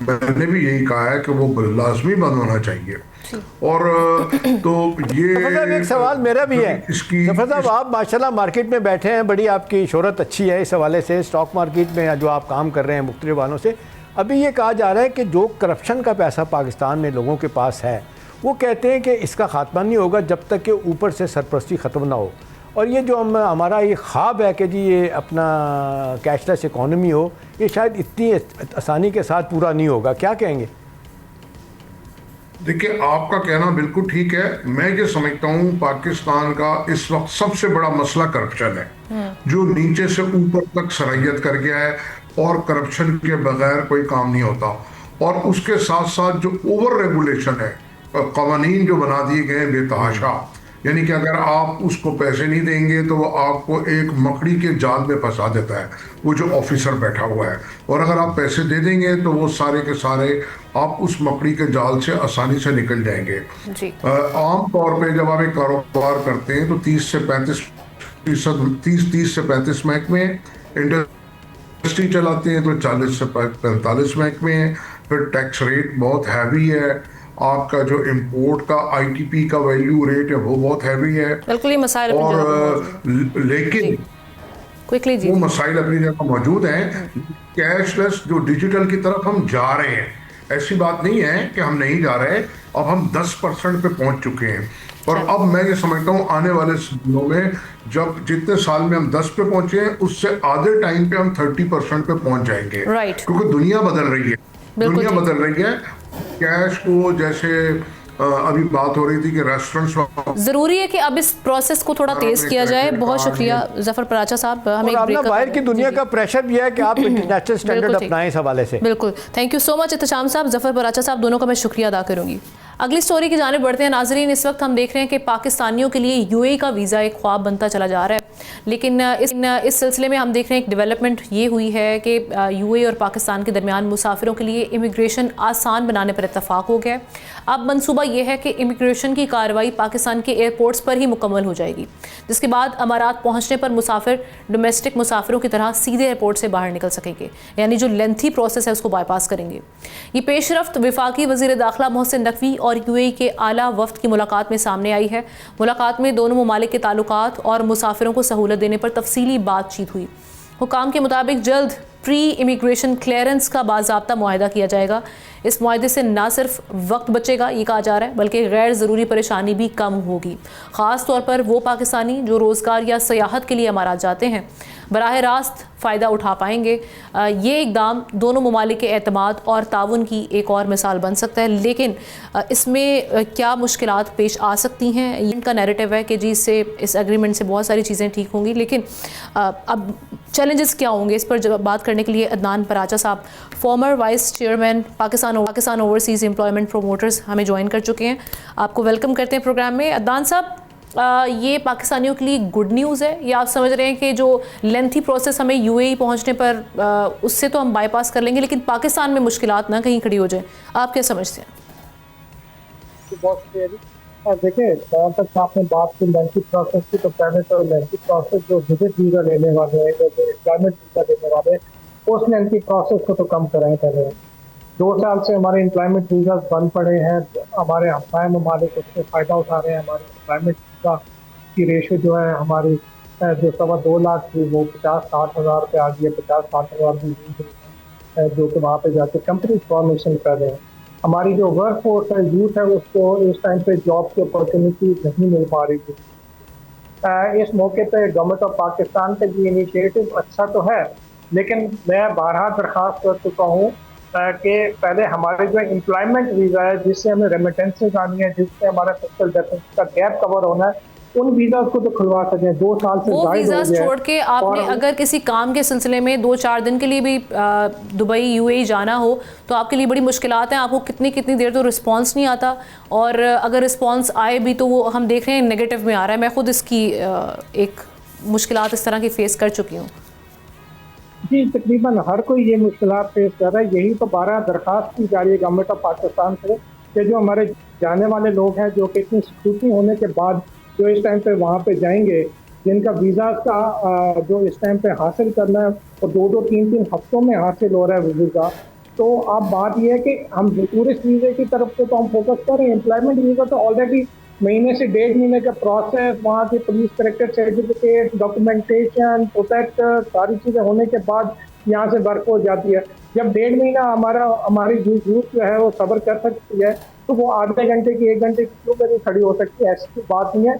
मैंने भी यही कहा है कि वो लाजमी बंद होना चाहिए। और तो ये
एक सवाल मेरा भी है जफर साहब, आप माशाल्लाह मार्केट में बैठे हैं, बड़ी आपकी शोहरत अच्छी है इस हवाले से, स्टॉक मार्केट में जो आप काम कर रहे हैं मुख्तलिफ वालों से। अभी ये कहा जा रहा है कि जो करप्शन का पैसा पाकिस्तान में लोगों के पास है, वो कहते हैं कि इसका खात्मा नहीं होगा जब तक कि ऊपर से सरपरस्ती ख़त्म ना हो। और ये जो हमारा ये ख्वाब है कि जी ये अपना कैशलेस इकॉनमी हो, ये शायद इतनी आसानी के साथ पूरा नहीं होगा, क्या कहेंगे?
देखिए, आपका कहना बिल्कुल ठीक है। मैं ये समझता हूँ पाकिस्तान का इस वक्त सबसे बड़ा मसला करप्शन है, जो नीचे से ऊपर तक सरैयत कर गया है और करप्शन के बगैर कोई काम नहीं होता। और उसके साथ साथ जो ओवर रेगुलेशन है, कवानीन जो बना दिए गए हैं बेतहाशा, यानी कि अगर आप उसको पैसे नहीं देंगे तो वो आपको एक मकड़ी के जाल में फंसा देता है, वो जो ऑफिसर बैठा हुआ है। और अगर आप पैसे दे देंगे तो वो सारे के सारे आप उस मकड़ी के जाल से आसानी से निकल जाएंगे। आम तौर पे जब आप एक कारोबार करते हैं तो 30 से 35 महकमे, इंडस्ट्री चलाते हैं तो 40 से 45 महकमे हैं। फिर टैक्स रेट बहुत हैवी है, आपका जो इंपोर्ट का आईटीपी का वैल्यू रेट है वो बहुत हैवी है।
बिल्कुल, ये मसाइल
और लेकिन
क्विकली जी,
वो मसाइल अपनी जगह मौजूद हैं। कैशलेस जो डिजिटल की तरफ हम जा रहे हैं, ऐसी बात नहीं है कि हम नहीं जा रहे। अब हम 10% पे पहुंच चुके हैं और अब मैं ये समझता हूँ आने वाले दिनों में जब जितने साल में हम 10 पे पहुंचे हैं, उससे आधे टाइम पे हम 30% पे पहुंच जाएंगे। क्योंकि दुनिया बदल रही है, दुनिया बदल रही है। कैश को जैसे अभी बात हो रही थी कि रेस्टोरेंट्स,
जरूरी है कि अब इस प्रोसेस को थोड़ा तेज किया जाए। बहुत शुक्रिया जफर पराचा साहब। हमें
बाहर की दुनिया का प्रेशर भी है कि आप इंटरनेशनल स्टैंडर्ड अपनाएं इस हवाले से।
बिल्कुल, थैंक यू सो मच इत्तेशाम साहब, जफर पराचा साहब, दोनों का मैं शुक्रिया अदा करूंगी। अगली स्टोरी की जानिब बढ़ते हैं नाजरीन। इस वक्त हम देख रहे हैं कि पाकिस्तानियों के लिए यूएई का वीज़ा एक ख्वाब बनता चला जा रहा है, लेकिन इस सिलसिले में हम देख रहे हैं एक डेवलपमेंट ये हुई है कि यूएई और पाकिस्तान के दरमियान मुसाफिरों के लिए इमिग्रेशन आसान बनाने पर इत्तफाक हो गया है। अब मंसूबा ये है कि इमिग्रेशन की कार्रवाई पाकिस्तान के एयरपोर्ट्स पर ही मुकम्मल हो जाएगी, जिसके बाद अमारात पहुँचने पर मुसाफिर डोमेस्टिक मुसाफिरों की तरह सीधे एयरपोर्ट से बाहर निकल सकेंगे, यानी जो लेंथी प्रोसेस है उसको बाईपास करेंगे। ये पेशरफ्त वफाकी वज़ीर दाखिला मोहसिन नकवी और यूएई के आला वफ्द की मुलाकात में सामने आई है। मुलाकात में दोनों ममालिक के ताल्लुकात और मुसाफिरों को सहूलत देने पर तफसीली बातचीत हुई। हुकाम के मुताबिक जल्द प्री इमिग्रेशन क्लियरेंस का बाज़ाब्ता मुआहदा किया जाएगा। इस मुआहदे से न सिर्फ वक्त बचेगा, ये कहा जा रहा है, बल्कि गैर ज़रूरी परेशानी भी कम होगी। ख़ास तौर पर वो पाकिस्तानी जो रोज़गार या सयाहत के लिए अमारात जाते हैं बराह रास्त फ़ायदा उठा पाएंगे। ये इकदाम दोनों ममालिक के एतमाद और ताउन की एक और मिसाल बन सकता है, लेकिन इसमें क्या मुश्किलात पेश आ सकती हैं, इनका नैरेटिव है कि जी इससे इस एग्रीमेंट से बहुत सारी चीज़ें ठीक होंगी, लेकिन अब चैलेंजेस क्या होंगे, इस पर बात करने के लिए अदनान पराचा साहब, farmer vice chairman Pakistan overseas employment promoters, हमें ज्वाइन कर चुके हैं। आपको वेलकम करते हैं प्रोग्राम में। अदनान साहब, ये पाकिस्तानियों के लिए गुड न्यूज़ है या आप समझ रहे हैं कि जो लेंथी प्रोसेस हमें यूएई पहुंचने पर उससे तो हम बाईपास कर लेंगे, लेकिन पाकिस्तान में मुश्किलात ना कहीं खड़ी हो जाए? आप क्या समझते हैं?
देखिए, जहाँ तक आपने बात की लेंथी प्रोसेस की, तो पहले तो लेंथी प्रोसेस जो विजिट वीज़ा लेने वाले हैं, जो एम्प्लॉयमेंट वीज़ा लेने वाले हैं, उस लेंथी प्रोसेस को तो कम कराएं पहले। 2 साल से हमारे एम्प्लॉयमेंट वीज़ा बंद पड़े हैं, हमारे हमसाय ममालिक उससे फ़ायदा उठा रहे हैं। हमारे एम्प्लॉयमेंट वीज़ा की रेशो जो है हमारी जो 2.25 लाख थी वो 50-60 हज़ार पे आ गई है। 50-60 हज़ार भी जो कि वहाँ पे जाके कंपनी फॉर्मेशन कर रहे हैं। हमारी जो वर्क फोर्स है, यूथ है, उसको इस टाइम पे जॉब की अपॉर्चुनिटी नहीं मिल पा रही थी। इस मौके पे गवर्नमेंट ऑफ पाकिस्तान का भी इनिशिएटिव अच्छा तो है, लेकिन मैं बारहा दरख्वास्त कर चुका हूँ कि पहले हमारे जो एम्प्लॉयमेंट वीज़ा है, जिससे हमें रेमिटेंसेज आनी है, जिससे हमारा फिस्कल डेफिसिट का गैप कवर होना है, उन वीज़ा को तो खुलवा सकें। 2 साल से
वो वीज़ा छोड़ के आपने अगर किसी काम के सिलसिले में 2-4 दिन के लिए भी दुबई यूएई जाना हो तो आपके लिए बड़ी मुश्किलात हैं। आपको कितनी देर तो रिस्पांस नहीं आता, और अगर रिस्पांस आए भी तो वो हम देख रहे हैं नेगेटिव में आ रहा है। मैं खुद इसकी एक मुश्किलात इस तरह की फेस कर चुकी हूँ।
जी, तकरीबन हर कोई ये मुश्किलात फेस कर रहा है। यही तो 12 दरख्वास्त की जा रही है गवर्नमेंट ऑफ पाकिस्तान से कि जो हमारे जाने वाले लोग हैं, जो कि इतनी स्क्रूटनी होने के बाद जो इस टाइम पे वहाँ पे जाएंगे, जिनका वीज़ा का जो इस टाइम पे हासिल करना है वो 2-2, 3-3 हफ्तों में हासिल हो रहा है वीज़ा। तो अब बात यह है कि हम टूरिस्ट वीज़े की तरफ से तो हम फोकस कर रहे हैं, एम्प्लॉयमेंट वीज़ा तो ऑलरेडी महीने से 1.5 महीने का प्रोसेस, वहाँ की police character certificate, documentation, protect, सारी चीज़ें होने के बाद यहाँ से वर्क हो जाती है। जब 1.5 महीना हमारी यूथ जो है वो सब्र कर सकती है, तो वो आधे घंटे की 1 घंटे की क्यों मेरी खड़ी हो सकती है? ऐसी कोई बात नहीं है।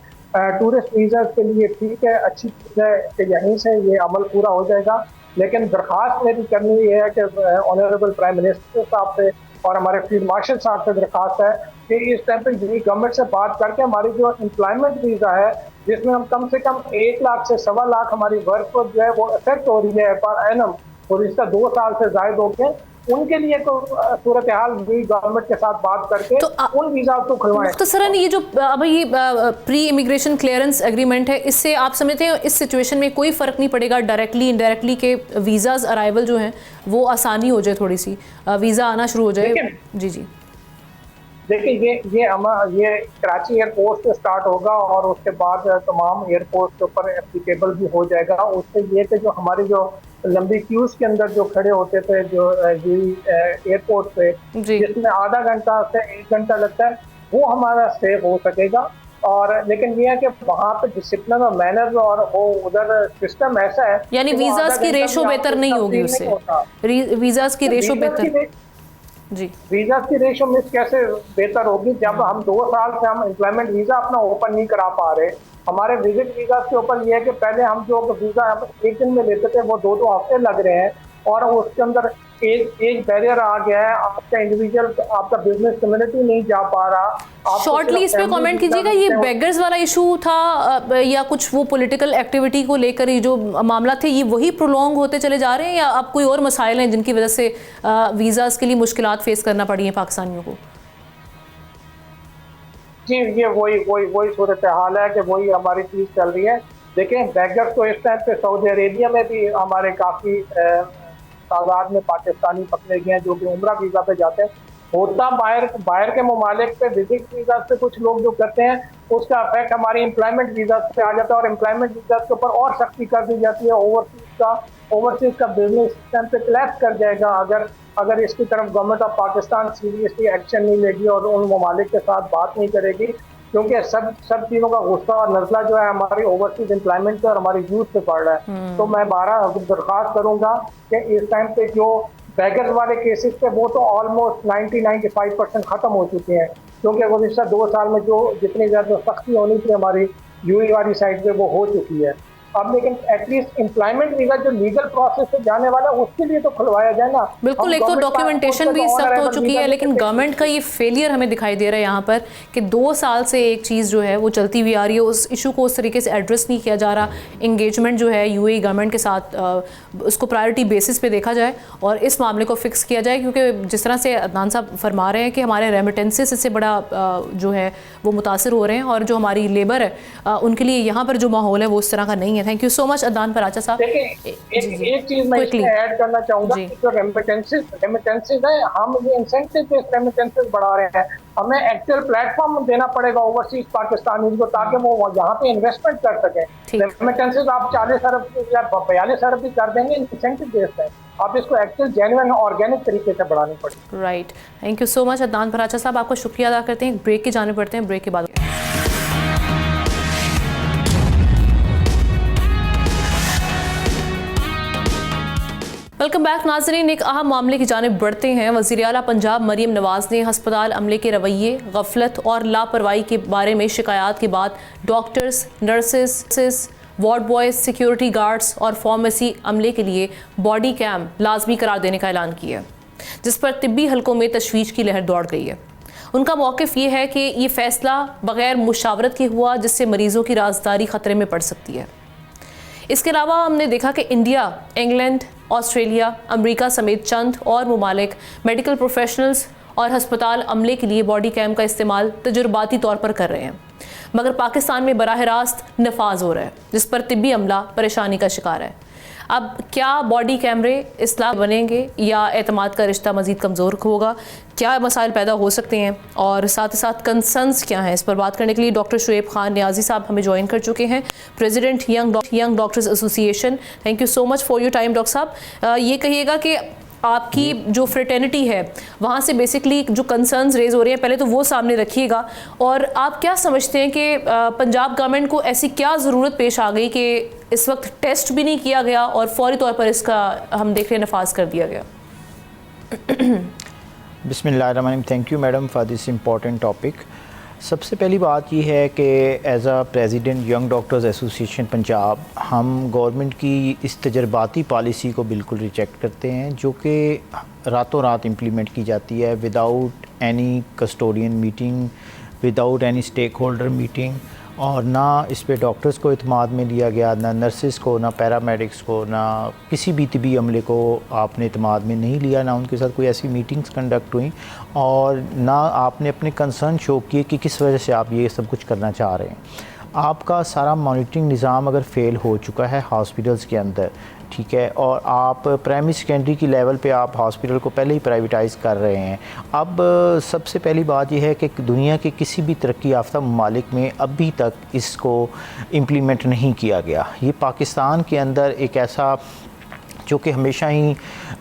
टूरिस्ट वीज़ा के लिए ठीक है, अच्छी चीज़ है कि यहीं से ये अमल पूरा हो जाएगा। लेकिन दरख्वास्त मेरी करनी ये है कि ऑनरेबल प्राइम मिनिस्टर साहब से और हमारे फील्ड मार्शल साहब से दरख्वास्त है कि इस टाइम पे गवर्नमेंट से बात करके हमारी जो एम्प्लॉयमेंट वीज़ा है, जिसमें हम कम से कम 1 लाख से 1.25 लाख हमारी वर्कफोर्स जो है वो अफेक्ट हो रही है पर एनम, और इसका 2 साल से जायद हो गए, उनके लिए तो सूरत हाल भी गवर्नमेंट के साथ बात करके उन वीज़ा को खुलवाएं।
मुख्तसरन ये जो अब ये प्री इमिग्रेशन क्लियरेंस एग्रीमेंट है, इससे आप समझते हैं इस सिचुएशन में कोई फ़र्क नहीं पड़ेगा, डायरेक्टली इनडायरेक्टली के वीज़ाज अराइवल जो हैं वो आसानी हो जाए, थोड़ी सी वीज़ा आना शुरू हो जाए? जी जी
देखिए ये कराची एयरपोर्ट से स्टार्ट होगा और उसके बाद तमाम एयरपोर्ट के ऊपर एप्लीकेबल भी हो जाएगा। उससे ये कि जो हमारी जो लंबी क्यूज के अंदर जो खड़े होते थे जो एयरपोर्ट पे, जिसमें आधा घंटा से 1 घंटा लगता है, वो हमारा सेव हो सकेगा। और लेकिन ये है कि वहाँ पे डिसिप्लिन और मैनर्स और वो उधर सिस्टम ऐसा है,
यानी वीज़ाज की रेशो बेहतर नहीं होगी उससे, वीज़ाज की रेशो बेहतर जी
वीजा की रेशो मिस कैसे बेहतर होगी जब हम 2 साल से हम एम्प्लॉयमेंट वीजा अपना ओपन नहीं करा पा रहे। हमारे विजिट वीजा के ऊपर ये है कि पहले हम जो वीजा 1 दिन में लेते थे वो 2-2 हफ्ते लग रहे हैं, और उसके अंदर एक बैरियर आ गया है, आपका इंडिविजुअल आपका बिजनेस कम्युनिटी नहीं जा पा रहा।
शॉर्टली इस पे कमेंट कीजिएगा, ये बेगर्स वाला इशू था या कुछ वो पॉलिटिकल एक्टिविटी को लेकर ये जो मामला थे ये वही प्रोलॉन्ग होते चले जा रहे हैं, या अब कोई और मसाइल हैं जिनकी वजह से वीज़ाज के लिए मुश्किलात फेस करना पड़ी है पाकिस्तानियों को?
जी ये वही सूरत हाल है कि वही हमारी चीज़ चल रही है। देखिए बेगर्स तो इस टाइम पे सऊदी अरेबिया में भी हमारे काफ़ी तादाद में पाकिस्तानी पकड़े गए हैं जो कि उम्रा वीज़ा पे जाते हैं। होता बाहर के ममालिक पे विजिट वीज़ा से कुछ लोग जो करते हैं उसका इफेक्ट हमारी एम्प्लॉयमेंट वीज़ा पे आ जाता है, और एम्प्लॉयमेंट वीज़ा के ऊपर और सख्ती कर दी जाती है। ओवरसीज का बिजनेस इस टाइम पे कोलैप्स कर जाएगा अगर इसकी तरफ government of Pakistan seriously action नहीं लेगी और उन ममालिक के साथ बात नहीं करेगी, क्योंकि सब चीज़ों का गुस्सा और नजला जो है हमारी ओवरसीज एम्प्लॉयमेंट पे और हमारी यूथ पे पड़ रहा है। तो मैं 12 दरख्वास्त करूंगा कि इस टाइम पे जो बैगर्स वाले केसेस पे वो तो ऑलमोस्ट 90-95% खत्म हो चुके हैं, क्योंकि गुज़िश्ता 2 साल में जो जितनी ज़्यादा सख्ती होनी थी हमारी यूएई वाली साइड पे वो हो चुकी है। अब लेकिन एटलीस्ट एम्प्लॉयमेंट वीजा जो लीगल प्रोसेस से जाने वाला है उसके लिए तो खुलवाया जाए ना।
बिल्कुल, एक तो डॉक्यूमेंटेशन भी सख्त हो चुकी है, लेकिन गवर्नमेंट का ये फेलियर हमें दिखाई दे रहा है यहाँ पर कि 2 साल से एक चीज़ जो है वो चलती हुई आ रही है, उस इशू को उस तरीके से एड्रेस नहीं किया जा रहा। इंगेजमेंट जो है यूएई गवर्नमेंट के साथ उसको प्रायोरिटी बेसिस पे देखा जाए और इस मामले को फिक्स किया जाए, क्योंकि जिस तरह से अदनान साहब फरमा रहे हैं कि हमारे रेमिटेंसेस इससे बड़ा जो है वो मुतासर हो रहे हैं, और जो हमारी लेबर है उनके लिए यहाँ पर जो माहौल है वो उस तरह का नहीं है। Thank you so much Adnan Paracha साहब।
एक चीज मैं ऐड करना चाहूंगा कि जो रेमिटेंसेस है, हम ये इंसेंटिव बेस्ड रेमिटेंसेस बढ़ा रहे हैं, हमें एक्चुअल प्लेटफॉर्म देना पड़ेगा ओवरसीज पाकिस्तानी को ताकि वो यहाँ पे इन्वेस्टमेंट कर सकें। रेमिटेंसेस आप 40 अरब या 42 अरब भी कर देंगे, इंसेंटिव बेस्ड है, आप इसको एक्चुअल जेन्युइन ऑर्गेनिक तरीके से बढ़ानी पड़ेगी।
Right, thank you so much Adnan Paracha साहब, आपका शुक्रिया अदा करते हैं। ब्रेक की जाने पड़ते हैं, ब्रेक के बाद वेलकम बैक नाज़रीन। एक अहम मामले की जानिब बढ़ते हैं। वज़ीर आला पंजाब मरीम नवाज़ ने हस्पताल अमले के रवैये, गफलत और लापरवाही के बारे में शिकायत के बाद doctors, nurses, ward boys, security guards और फार्मेसी अमले के लिए बॉडी कैम लाजमी करार देने का ऐलान किया, जिस पर तिब्बी हलकों में तशवीश की लहर दौड़ गई है। उनका मौक़िफ़ ये है कि ये फ़ैसला बग़ैर मुशावरत के हुआ, जिससे मरीज़ों की राज़दारी ख़तरे में पड़ सकती है। इसके अलावा हमने देखा कि इंडिया, इंग्लैंड, ऑस्ट्रेलिया, अमेरिका समेत चंद और ममालिक मेडिकल प्रोफेशनल्स और हस्पताल अमले के लिए बॉडी कैम का इस्तेमाल तजुर्बाती तौर पर कर रहे हैं, मगर पाकिस्तान में बराह रास्त नफाज हो रहा है, जिस पर तिब्बी अमला परेशानी का शिकार है। अब क्या बॉडी कैमरे इस्लाह बनेंगे या एतमाद का रिश्ता मज़ीद कमज़ोर होगा? क्या मसाइल पैदा हो सकते हैं और साथ ही साथ कंसर्न्स क्या हैं? इस पर बात करने के लिए डॉक्टर शुएब खान नियाजी साहब हमें ज्वाइन कर चुके हैं, president young doctors association. Thank you so much for your time doctor साहब। ये कहिएगा कि आपकी जो फ्रेटर्निटी है वहाँ से बेसिकली जो कंसर्न्स रेज हो रहे हैं, पहले तो वो सामने रखिएगा, और आप क्या समझते हैं कि पंजाब गवर्नमेंट को ऐसी क्या ज़रूरत पेश आ गई कि इस वक्त टेस्ट भी नहीं किया गया और फौरी तौर पर इसका हम देख रहे नफाज कर दिया गया?
बिस्मिल्लाहिर्रहमानिर्रहीम। Thank you madam for this important topic. सबसे पहली बात ये है कि as a president young doctors association Punjab हम गवर्नमेंट की इस तजर्बाती पॉलिसी को बिल्कुल रिजेक्ट करते हैं जो कि रातों रात इम्प्लीमेंट की जाती है without any custodian meeting, without any stakeholder meeting, और ना इस पे डॉक्टर्स को इत्माद में लिया गया, ना नर्सिस को, ना पैरामेडिक्स को, ना किसी भी तिबी अमले को आपने इत्माद में नहीं लिया, ना उनके साथ कोई ऐसी मीटिंग्स कंडक्ट हुई, और ना आपने अपने कंसर्न शो किए कि किस वजह से आप ये सब कुछ करना चाह रहे हैं। आपका सारा मॉनिटरिंग निज़ाम अगर फ़ेल हो चुका है हॉस्पिटल्स के अंदर, ठीक है, और आप प्राइमरी सेकेंडरी की लेवल पे आप हॉस्पिटल को पहले ही प्राइवेटाइज़ कर रहे हैं। अब सबसे पहली बात यह है कि दुनिया के किसी भी तरक्की याफ्ता ममालिक में अभी तक इसको इम्प्लीमेंट नहीं किया गया। ये पाकिस्तान के अंदर एक ऐसा जो कि हमेशा ही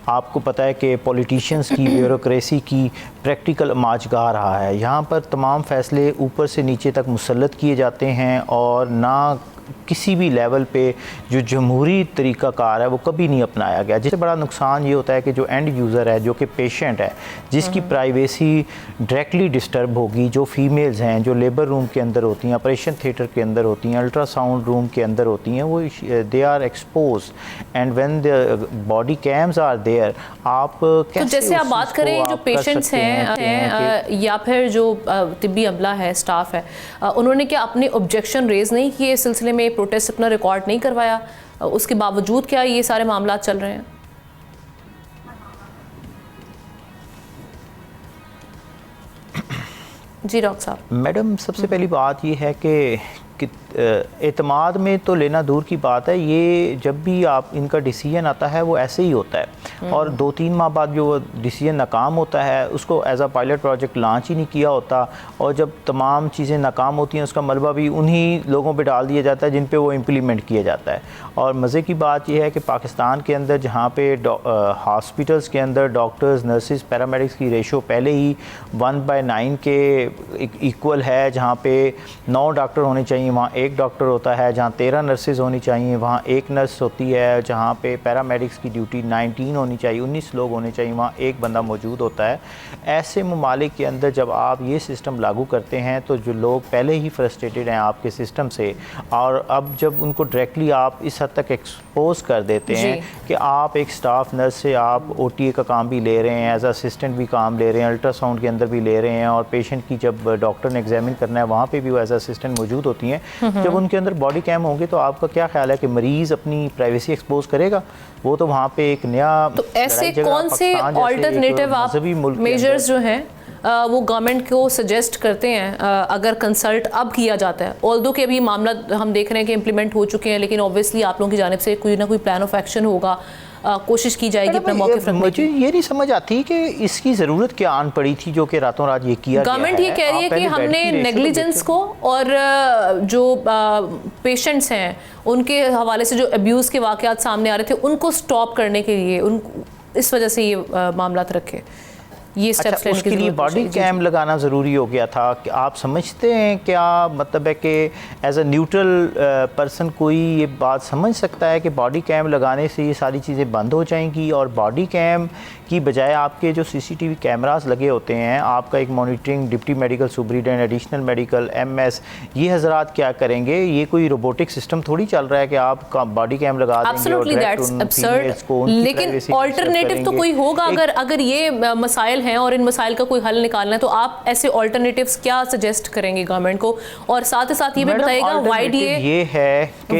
आपको पता है कि पॉलिटिशियंस की ब्यूरोक्रेसी की प्रैक्टिकल माजगा रहा है। यहाँ पर तमाम फ़ैसले ऊपर से नीचे तक मुसल्लत किए जाते हैं और ना किसी भी लेवल पे जो जमहूरी तरीक़ाकार है वो कभी नहीं अपनाया गया। जिससे बड़ा नुकसान ये होता है कि जो एंड यूज़र है, जो कि पेशेंट है, जिसकी प्राइवेसी डायरेक्टली डिस्टर्ब होगी, जो फीमेल्स हैं, जो लेबर रूम के अंदर होती हैं, ऑपरेशन थिएटर के अंदर होती हैं, अल्ट्रासाउंड रूम के अंदर होती हैं, वो they are expose and when the body cams are there, आप
तो जैसे आप बात करें जो पेशेंट्स हैं या फिर जो तिब्बी अमला है, स्टाफ है, उन्होंने क्या अपने ऑब्जेक्शन रेज नहीं किए इस सिलसिले में, प्रोटेस्ट अपना रिकॉर्ड नहीं करवाया, उसके बावजूद क्या ये सारे मामला चल रहे हैं? जी डॉक्टर साहब।
मैडम, सबसे पहली बात ये है कि एतमाद में तो लेना दूर की बात है, ये जब भी आप इनका डिसीजन आता है वो ऐसे ही होता है, और 2-3 माह बाद जो डिसीजन नाकाम होता है उसको as a pilot project launch ही नहीं किया होता, और जब तमाम चीज़ें नाकाम होती हैं उसका मलबा भी उन्हीं लोगों पे डाल दिया जाता है जिन पे वो इम्प्लीमेंट किया जाता है। और मज़े की बात यह है कि पाकिस्तान के अंदर जहाँ पे हॉस्पिटल्स के अंदर डॉक्टर्स, नर्सिस, पैरामेडिक्स की रेशो पहले ही 1/9 के इक्वल है, जहाँ पे 9 डॉक्टर होने चाहिए वहाँ 1 डॉक्टर होता है, जहाँ 13 नर्सेज होनी चाहिए वहाँ 1 नर्स होती है, जहाँ पे पैरामेडिक्स की ड्यूटी 19 होनी चाहिए, 19 लोग होने चाहिए, वहाँ 1 बंदा मौजूद होता है। ऐसे ममालिक के अंदर जब आप ये सिस्टम लागू करते हैं तो जो लोग पहले ही फ्रस्ट्रेटेड हैं आपके सिस्टम से, और अब जब उनको डायरेक्टली आप इस हद तक एक्सपोज कर देते हैं कि आप एक स्टाफ नर्स से आप OTA का काम भी ले रहे हैं, एज असिस्टेंट भी काम ले रहे हैं, अल्ट्रासाउंड के अंदर भी ले रहे हैं, और पेशेंट की जब डॉक्टर ने एग्जामिन करना है वहाँ पे भी वो एज असिस्टेंट मौजूद होती हैं, जब उनके अंदर बॉडी कैम होंगे तो आपका क्या ख्याल है कि मरीज़ अपनी प्राइवेसी एक्सपोज करेगा? वो तो वहाँ पे एक नया,
तो ऐसे कौन से ऑल्टरनेटिव आप मेजर्स जो हैं वो गवर्नमेंट को सजेस्ट करते हैं अगर कंसल्ट अब किया जाता है? ऑल्दो कि अभी मामला हम देख रहे हैं कि इम्प्लीमेंट हो चुके हैं, लेकिन ऑब्वियसली आप लोगों की जानिब से कोई ना कोई प्लान ऑफ एक्शन होगा, कोशिश की जाएगी अपना मौके रखने की।
मुझे ये नहीं समझ आती कि इसकी ज़रूरत क्या आन पड़ी थी जो कि रातों रात ये किया गया है।
गवर्नमेंट ये कह रही है कि हमने नेग्लिजेंस को और जो पेशेंट्स हैं उनके हवाले से जो अब्यूज़ के वाक़यात सामने आ रहे थे उनको स्टॉप करने के लिए इस वजह से ये मामला रखे, ये स्टेप्स लेने
उसके लिए बॉडी कैम लगाना ज़रूरी हो गया था। कि आप समझते हैं क्या मतलब है कि एज अ न्यूट्रल पर्सन कोई ये बात समझ सकता है कि बॉडी कैम लगाने से ये सारी चीज़ें बंद हो जाएंगी, और बॉडी कैम की बजाय आपके जो CCTV कैमरास लगे होते हैं, आपका एक monitoring deputy medical superintendent, additional medical, MS, ये हजरात क्या करेंगे? ये कोई रोबोटिक सिस्टम थोड़ी चल रहा है कि आप बॉडी कैम लगा देंगे और
लेकिन ऑल्टरनेटिव तो कोई होगा। अगर ये मसाइल हैं और इन मसाइल का कोई हल निकालना है तो आप ऐसे ऑल्टरनेटिव्स क्या सजेस्ट करेंगे गवर्नमेंट को? और साथ ही साथ ये भी बताइएगा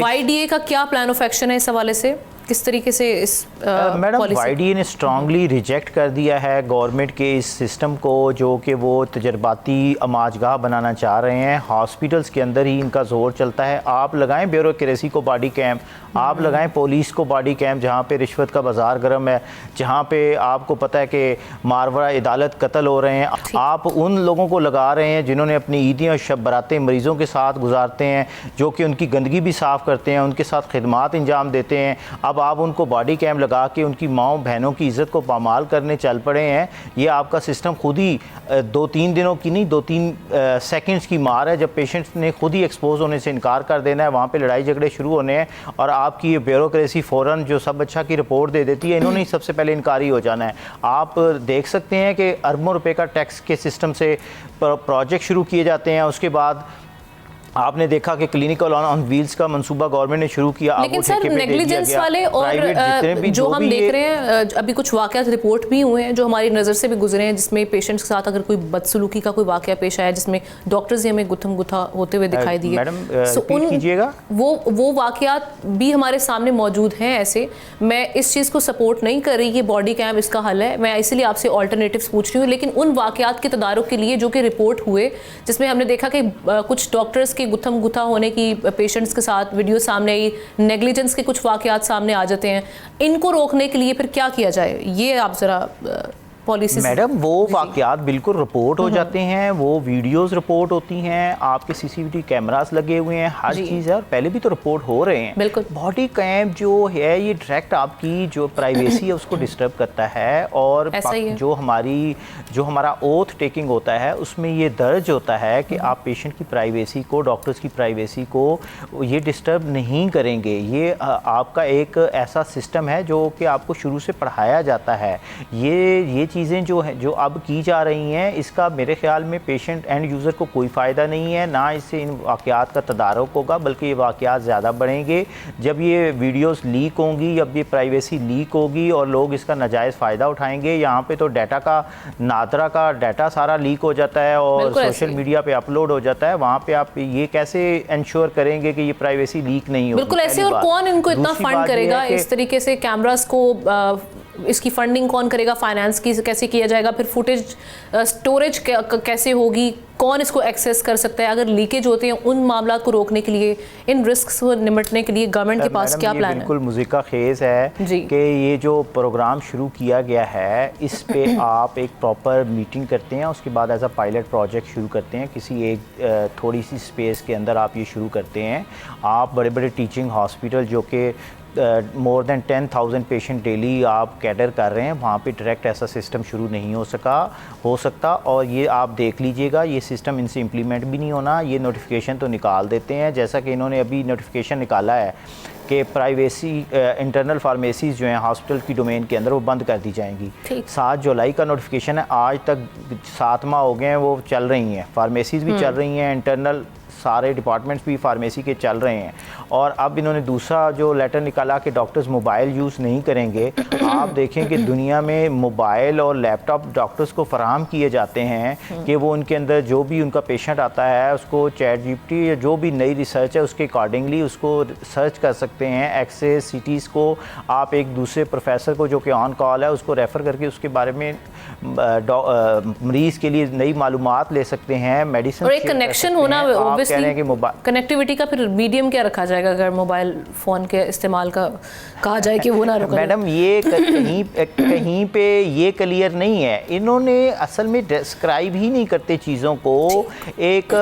YDA का क्या प्लान ऑफ एक्शन है इस हवाले से, किस तरीके से इस
मैडम YDA ने स्ट्रांगली रिजेक्ट कर दिया है गवर्नमेंट के इस सिस्टम को जो कि वो तजर्बाती अमाजगाह बनाना चाह रहे हैं। हॉस्पिटल्स के अंदर ही इनका जोर चलता है। आप लगाएं ब्यूरोक्रेसी को बॉडी कैम, आप लगाएं पुलिस को बॉडी कैम, जहाँ पे रिश्वत का बाजार गर्म है, जहाँ पे आपको पता है कि मारवरा अदालत कत्ल हो रहे हैं, आप उन लोगों को लगा रहे हैं जिन्होंने अपनी ईदें और शब बरातें मरीज़ों के साथ गुजारते हैं, जो कि उनकी गंदगी भी साफ़ करते हैं, उनके साथ खिदमात अंजाम देते हैं। अब अब आप उनको बॉडी कैम लगा के उनकी माँओं बहनों की इज़्ज़त को पामाल करने चल पड़े हैं। ये आपका सिस्टम खुद ही 2-3 दिनों की नहीं, 2-3 सेकंड्स की मार है, जब पेशेंट्स ने खुद ही एक्सपोज होने से इनकार कर देना है, वहाँ पे लड़ाई झगड़े शुरू होने हैं और आपकी ये ब्यूरोक्रेसी फ़ौरन जो सब अच्छा की रिपोर्ट दे देती है, इन्होंने ही सबसे पहले इनकारी हो जाना है। आप देख सकते हैं कि अरबों रुपए का टैक्स के सिस्टम से प्रोजेक्ट शुरू किए जाते हैं, उसके बाद आपने देखा कि क्लिनिकल ऑन व्हील्स का मंसूबा गवर्नमेंट ने शुरू किया।
लेकिन सर नेग्लिजेंस वाले और जो हम देख रहे हैं अभी कुछ वाकयात रिपोर्ट भी हुए हैं जो हमारी नज़र से भी गुजरे हैं, जिसमें पेशेंट्स के साथ अगर कोई बदसलूकी का कोई वाकया पेश आया जिसमें डॉक्टर्स ही हमें गुत्थम गुत्था होते हुए दिखाई दिए।
मैडम रिपीट कीजिएगा।
वो वाकयात भी हमारे सामने मौजूद हैं। ऐसे मैं इस चीज़ को सपोर्ट नहीं कर रही कि बॉडी कैम इसका हल है, मैं इसलिए आपसे ऑल्टरनेटिव्स पूछ रही हूँ, लेकिन उन वाकयात के तदारुक के लिए जो कि रिपोर्ट हुए जिसमें हमने देखा कि कुछ डॉक्टर्स के गुत्थम गुत्था होने की पेशेंट्स के साथ वीडियो सामने आई, नेग्लिजेंस के कुछ वाकयात सामने आ जाते हैं, इनको रोकने के लिए फिर क्या किया जाए, ये आप जरा पॉलिसी।
मैडम वो वाकयात बिल्कुल रिपोर्ट हो जाते हैं, वो वीडियोस रिपोर्ट होती हैं, आपके सीसीटीवी कैमरास लगे हुए हैं, हर चीज़ है और पहले भी तो रिपोर्ट हो रहे हैं।
बिल्कुल।
बॉडी कैम जो है ये डायरेक्ट आपकी जो प्राइवेसी है उसको डिस्टर्ब करता है और जो हमारा ओथ टेकिंग होता है उसमें ये दर्ज होता है कि आप पेशेंट की प्राइवेसी को, डॉक्टर्स की प्राइवेसी को ये डिस्टर्ब नहीं करेंगे। ये आपका एक ऐसा सिस्टम है जो कि आपको शुरू से पढ़ाया जाता है। ये चीज़ें जो है जो अब की जा रही हैं इसका मेरे ख्याल में पेशेंट एंड यूज़र को कोई फ़ायदा नहीं है, ना इससे इन वाक़यात का तदारुक होगा, बल्कि ये वाक़यात ज़्यादा बढ़ेंगे जब ये वीडियोस लीक होंगी, जब ये प्राइवेसी लीक होगी और लोग इसका नाजायज़ फ़ायदा उठाएंगे। यहाँ पे तो डाटा का नादरा का डाटा सारा लीक हो जाता है और सोशल मीडिया पे अपलोड हो जाता है, वहाँ पे आप ये कैसे इंश्योर करेंगे कि ये प्राइवेसी लीक नहीं होगी?
बिल्कुल ऐसे। और कौन इनको इतना फंड करेगा इस तरीके से कैमरास को, इसकी फंडिंग कौन करेगा, फाइनेंस की कैसे किया जाएगा, फिर फुटेज स्टोरेज कैसे होगी, कौन इसको एक्सेस कर सकता है? अगर लीकेज होते हैं उन मामलों को रोकने के लिए, इन रिस्क को निपटने के लिए गवर्नमेंट के पास क्या प्लान है?
बिल्कुल मुज़ीका खेज़ है कि ये जो प्रोग्राम शुरू किया गया है इस पे आप एक प्रॉपर मीटिंग करते हैं, उसके बाद एज अ पायलट प्रोजेक्ट शुरू करते हैं, किसी एक थोड़ी सी स्पेस के अंदर आप ये शुरू करते हैं। आप बड़े बड़े टीचिंग हॉस्पिटल जो कि मोर देन 10,000 पेशेंट डेली आप कैटर कर रहे हैं, वहाँ पे डायरेक्ट ऐसा सिस्टम शुरू नहीं हो सकता और ये आप देख लीजिएगा ये सिस्टम इनसे इम्प्लीमेंट भी नहीं होना। ये नोटिफिकेशन तो निकाल देते हैं, जैसा कि इन्होंने अभी नोटिफिकेशन निकाला है कि प्राइवेसी इंटरनल फार्मेसीज़ जो हैं हॉस्पिटल की डोमेन के अंदर वो बंद कर दी जाएंगी। 7 जुलाई का नोटिफिकेशन है, आज तक 7 माह हो गए हैं वो चल रही हैं, फार्मेसीज़ भी चल रही हैं, इंटरनल सारे डिपार्टमेंट्स भी फार्मेसी के चल रहे हैं। और अब इन्होंने दूसरा जो लेटर निकाला कि डॉक्टर्स मोबाइल यूज़ नहीं करेंगे। आप देखें कि दुनिया में मोबाइल और लैपटॉप डॉक्टर्स को फराहम किए जाते हैं कि वो उनके अंदर जो भी उनका पेशेंट आता है उसको चैट जीपीटी या जो भी नई रिसर्च है उसके अकॉर्डिंगली उसको सर्च कर सकते हैं। एक्सरे सीटीज़ को आप एक दूसरे प्रोफेसर को जो कि ऑन कॉल है उसको रेफ़र करके उसके बारे में मरीज़ के लिए नई मालूमात ले सकते हैं। मेडिसिन
और एक कनेक्शन होना, कनेक्टिविटी का फिर मीडियम क्या रखा जाएगा अगर मोबाइल फ़ोन के इस्तेमाल का कहा जाए कि वो ना रुके?
मैडम ये कहीं पे ये क्लियर नहीं है, इन्होंने असल में डिस्क्राइब ही नहीं करते चीज़ों को। एक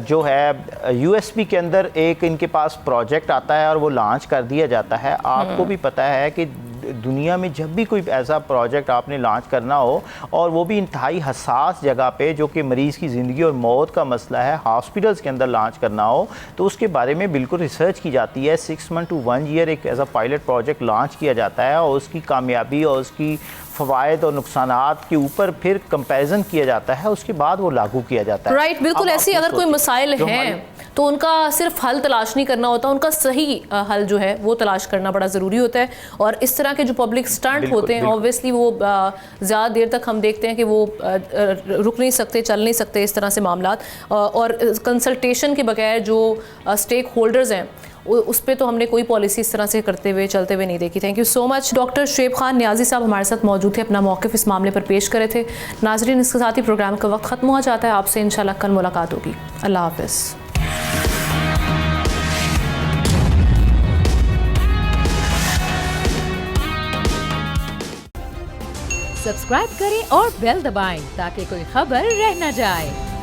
जो है यूएसपी के अंदर एक इनके पास प्रोजेक्ट आता है और वो लॉन्च कर दिया जाता है। आपको भी पता है कि दुनिया में जब भी कोई ऐसा प्रोजेक्ट आपने लॉन्च करना हो और वो भी इंतहाई हसास जगह पे जो कि मरीज़ की ज़िंदगी और मौत का मसला है, हॉस्पिटल्स के अंदर लॉन्च करना हो तो उसके बारे में बिल्कुल रिसर्च की जाती है। 6 मंथ टू 1 ईयर एक as a pilot project launch किया जाता है और उसकी कामयाबी और उसकी फ़वायद और नुकसानात के ऊपर फिर कंपैरिजन किया जाता है, उसके बाद वो लागू किया जाता है।
राइट, बिल्कुल ऐसे। अगर कोई मसाइल हैं तो उनका सिर्फ हल तलाश नहीं करना होता, उनका सही हल जो है वो तलाश करना बड़ा ज़रूरी होता है। और इस तरह के जो पब्लिक स्टंट होते हैं ऑब्वियसली वो ज़्यादा देर तक हम देखते हैं कि वो रुक नहीं सकते, चल नहीं सकते इस तरह से मामलात। और कंसल्टेशन के बगैर जो स्टेक होल्डर्स हैं उस पर तो हमने कोई पॉलिसी इस तरह से करते हुए चलते हुए नहीं देखी। Thank you so much. Doctor Shoaib Khan Niazi sahab हमारे साथ मौजूद थे, अपना मौक़िफ़ इस मामले पर पेश करे थे। नाज़रीन, इसके साथ ही प्रोग्राम का वक्त ख़त्म हो जाता है। आपसे इंशाल्लाह कल मुलाकात होगी। अल्लाह हाफ़िज़।
सब्सक्राइब करें और बेल दबाएं ताकि कोई खबर रह न जाए।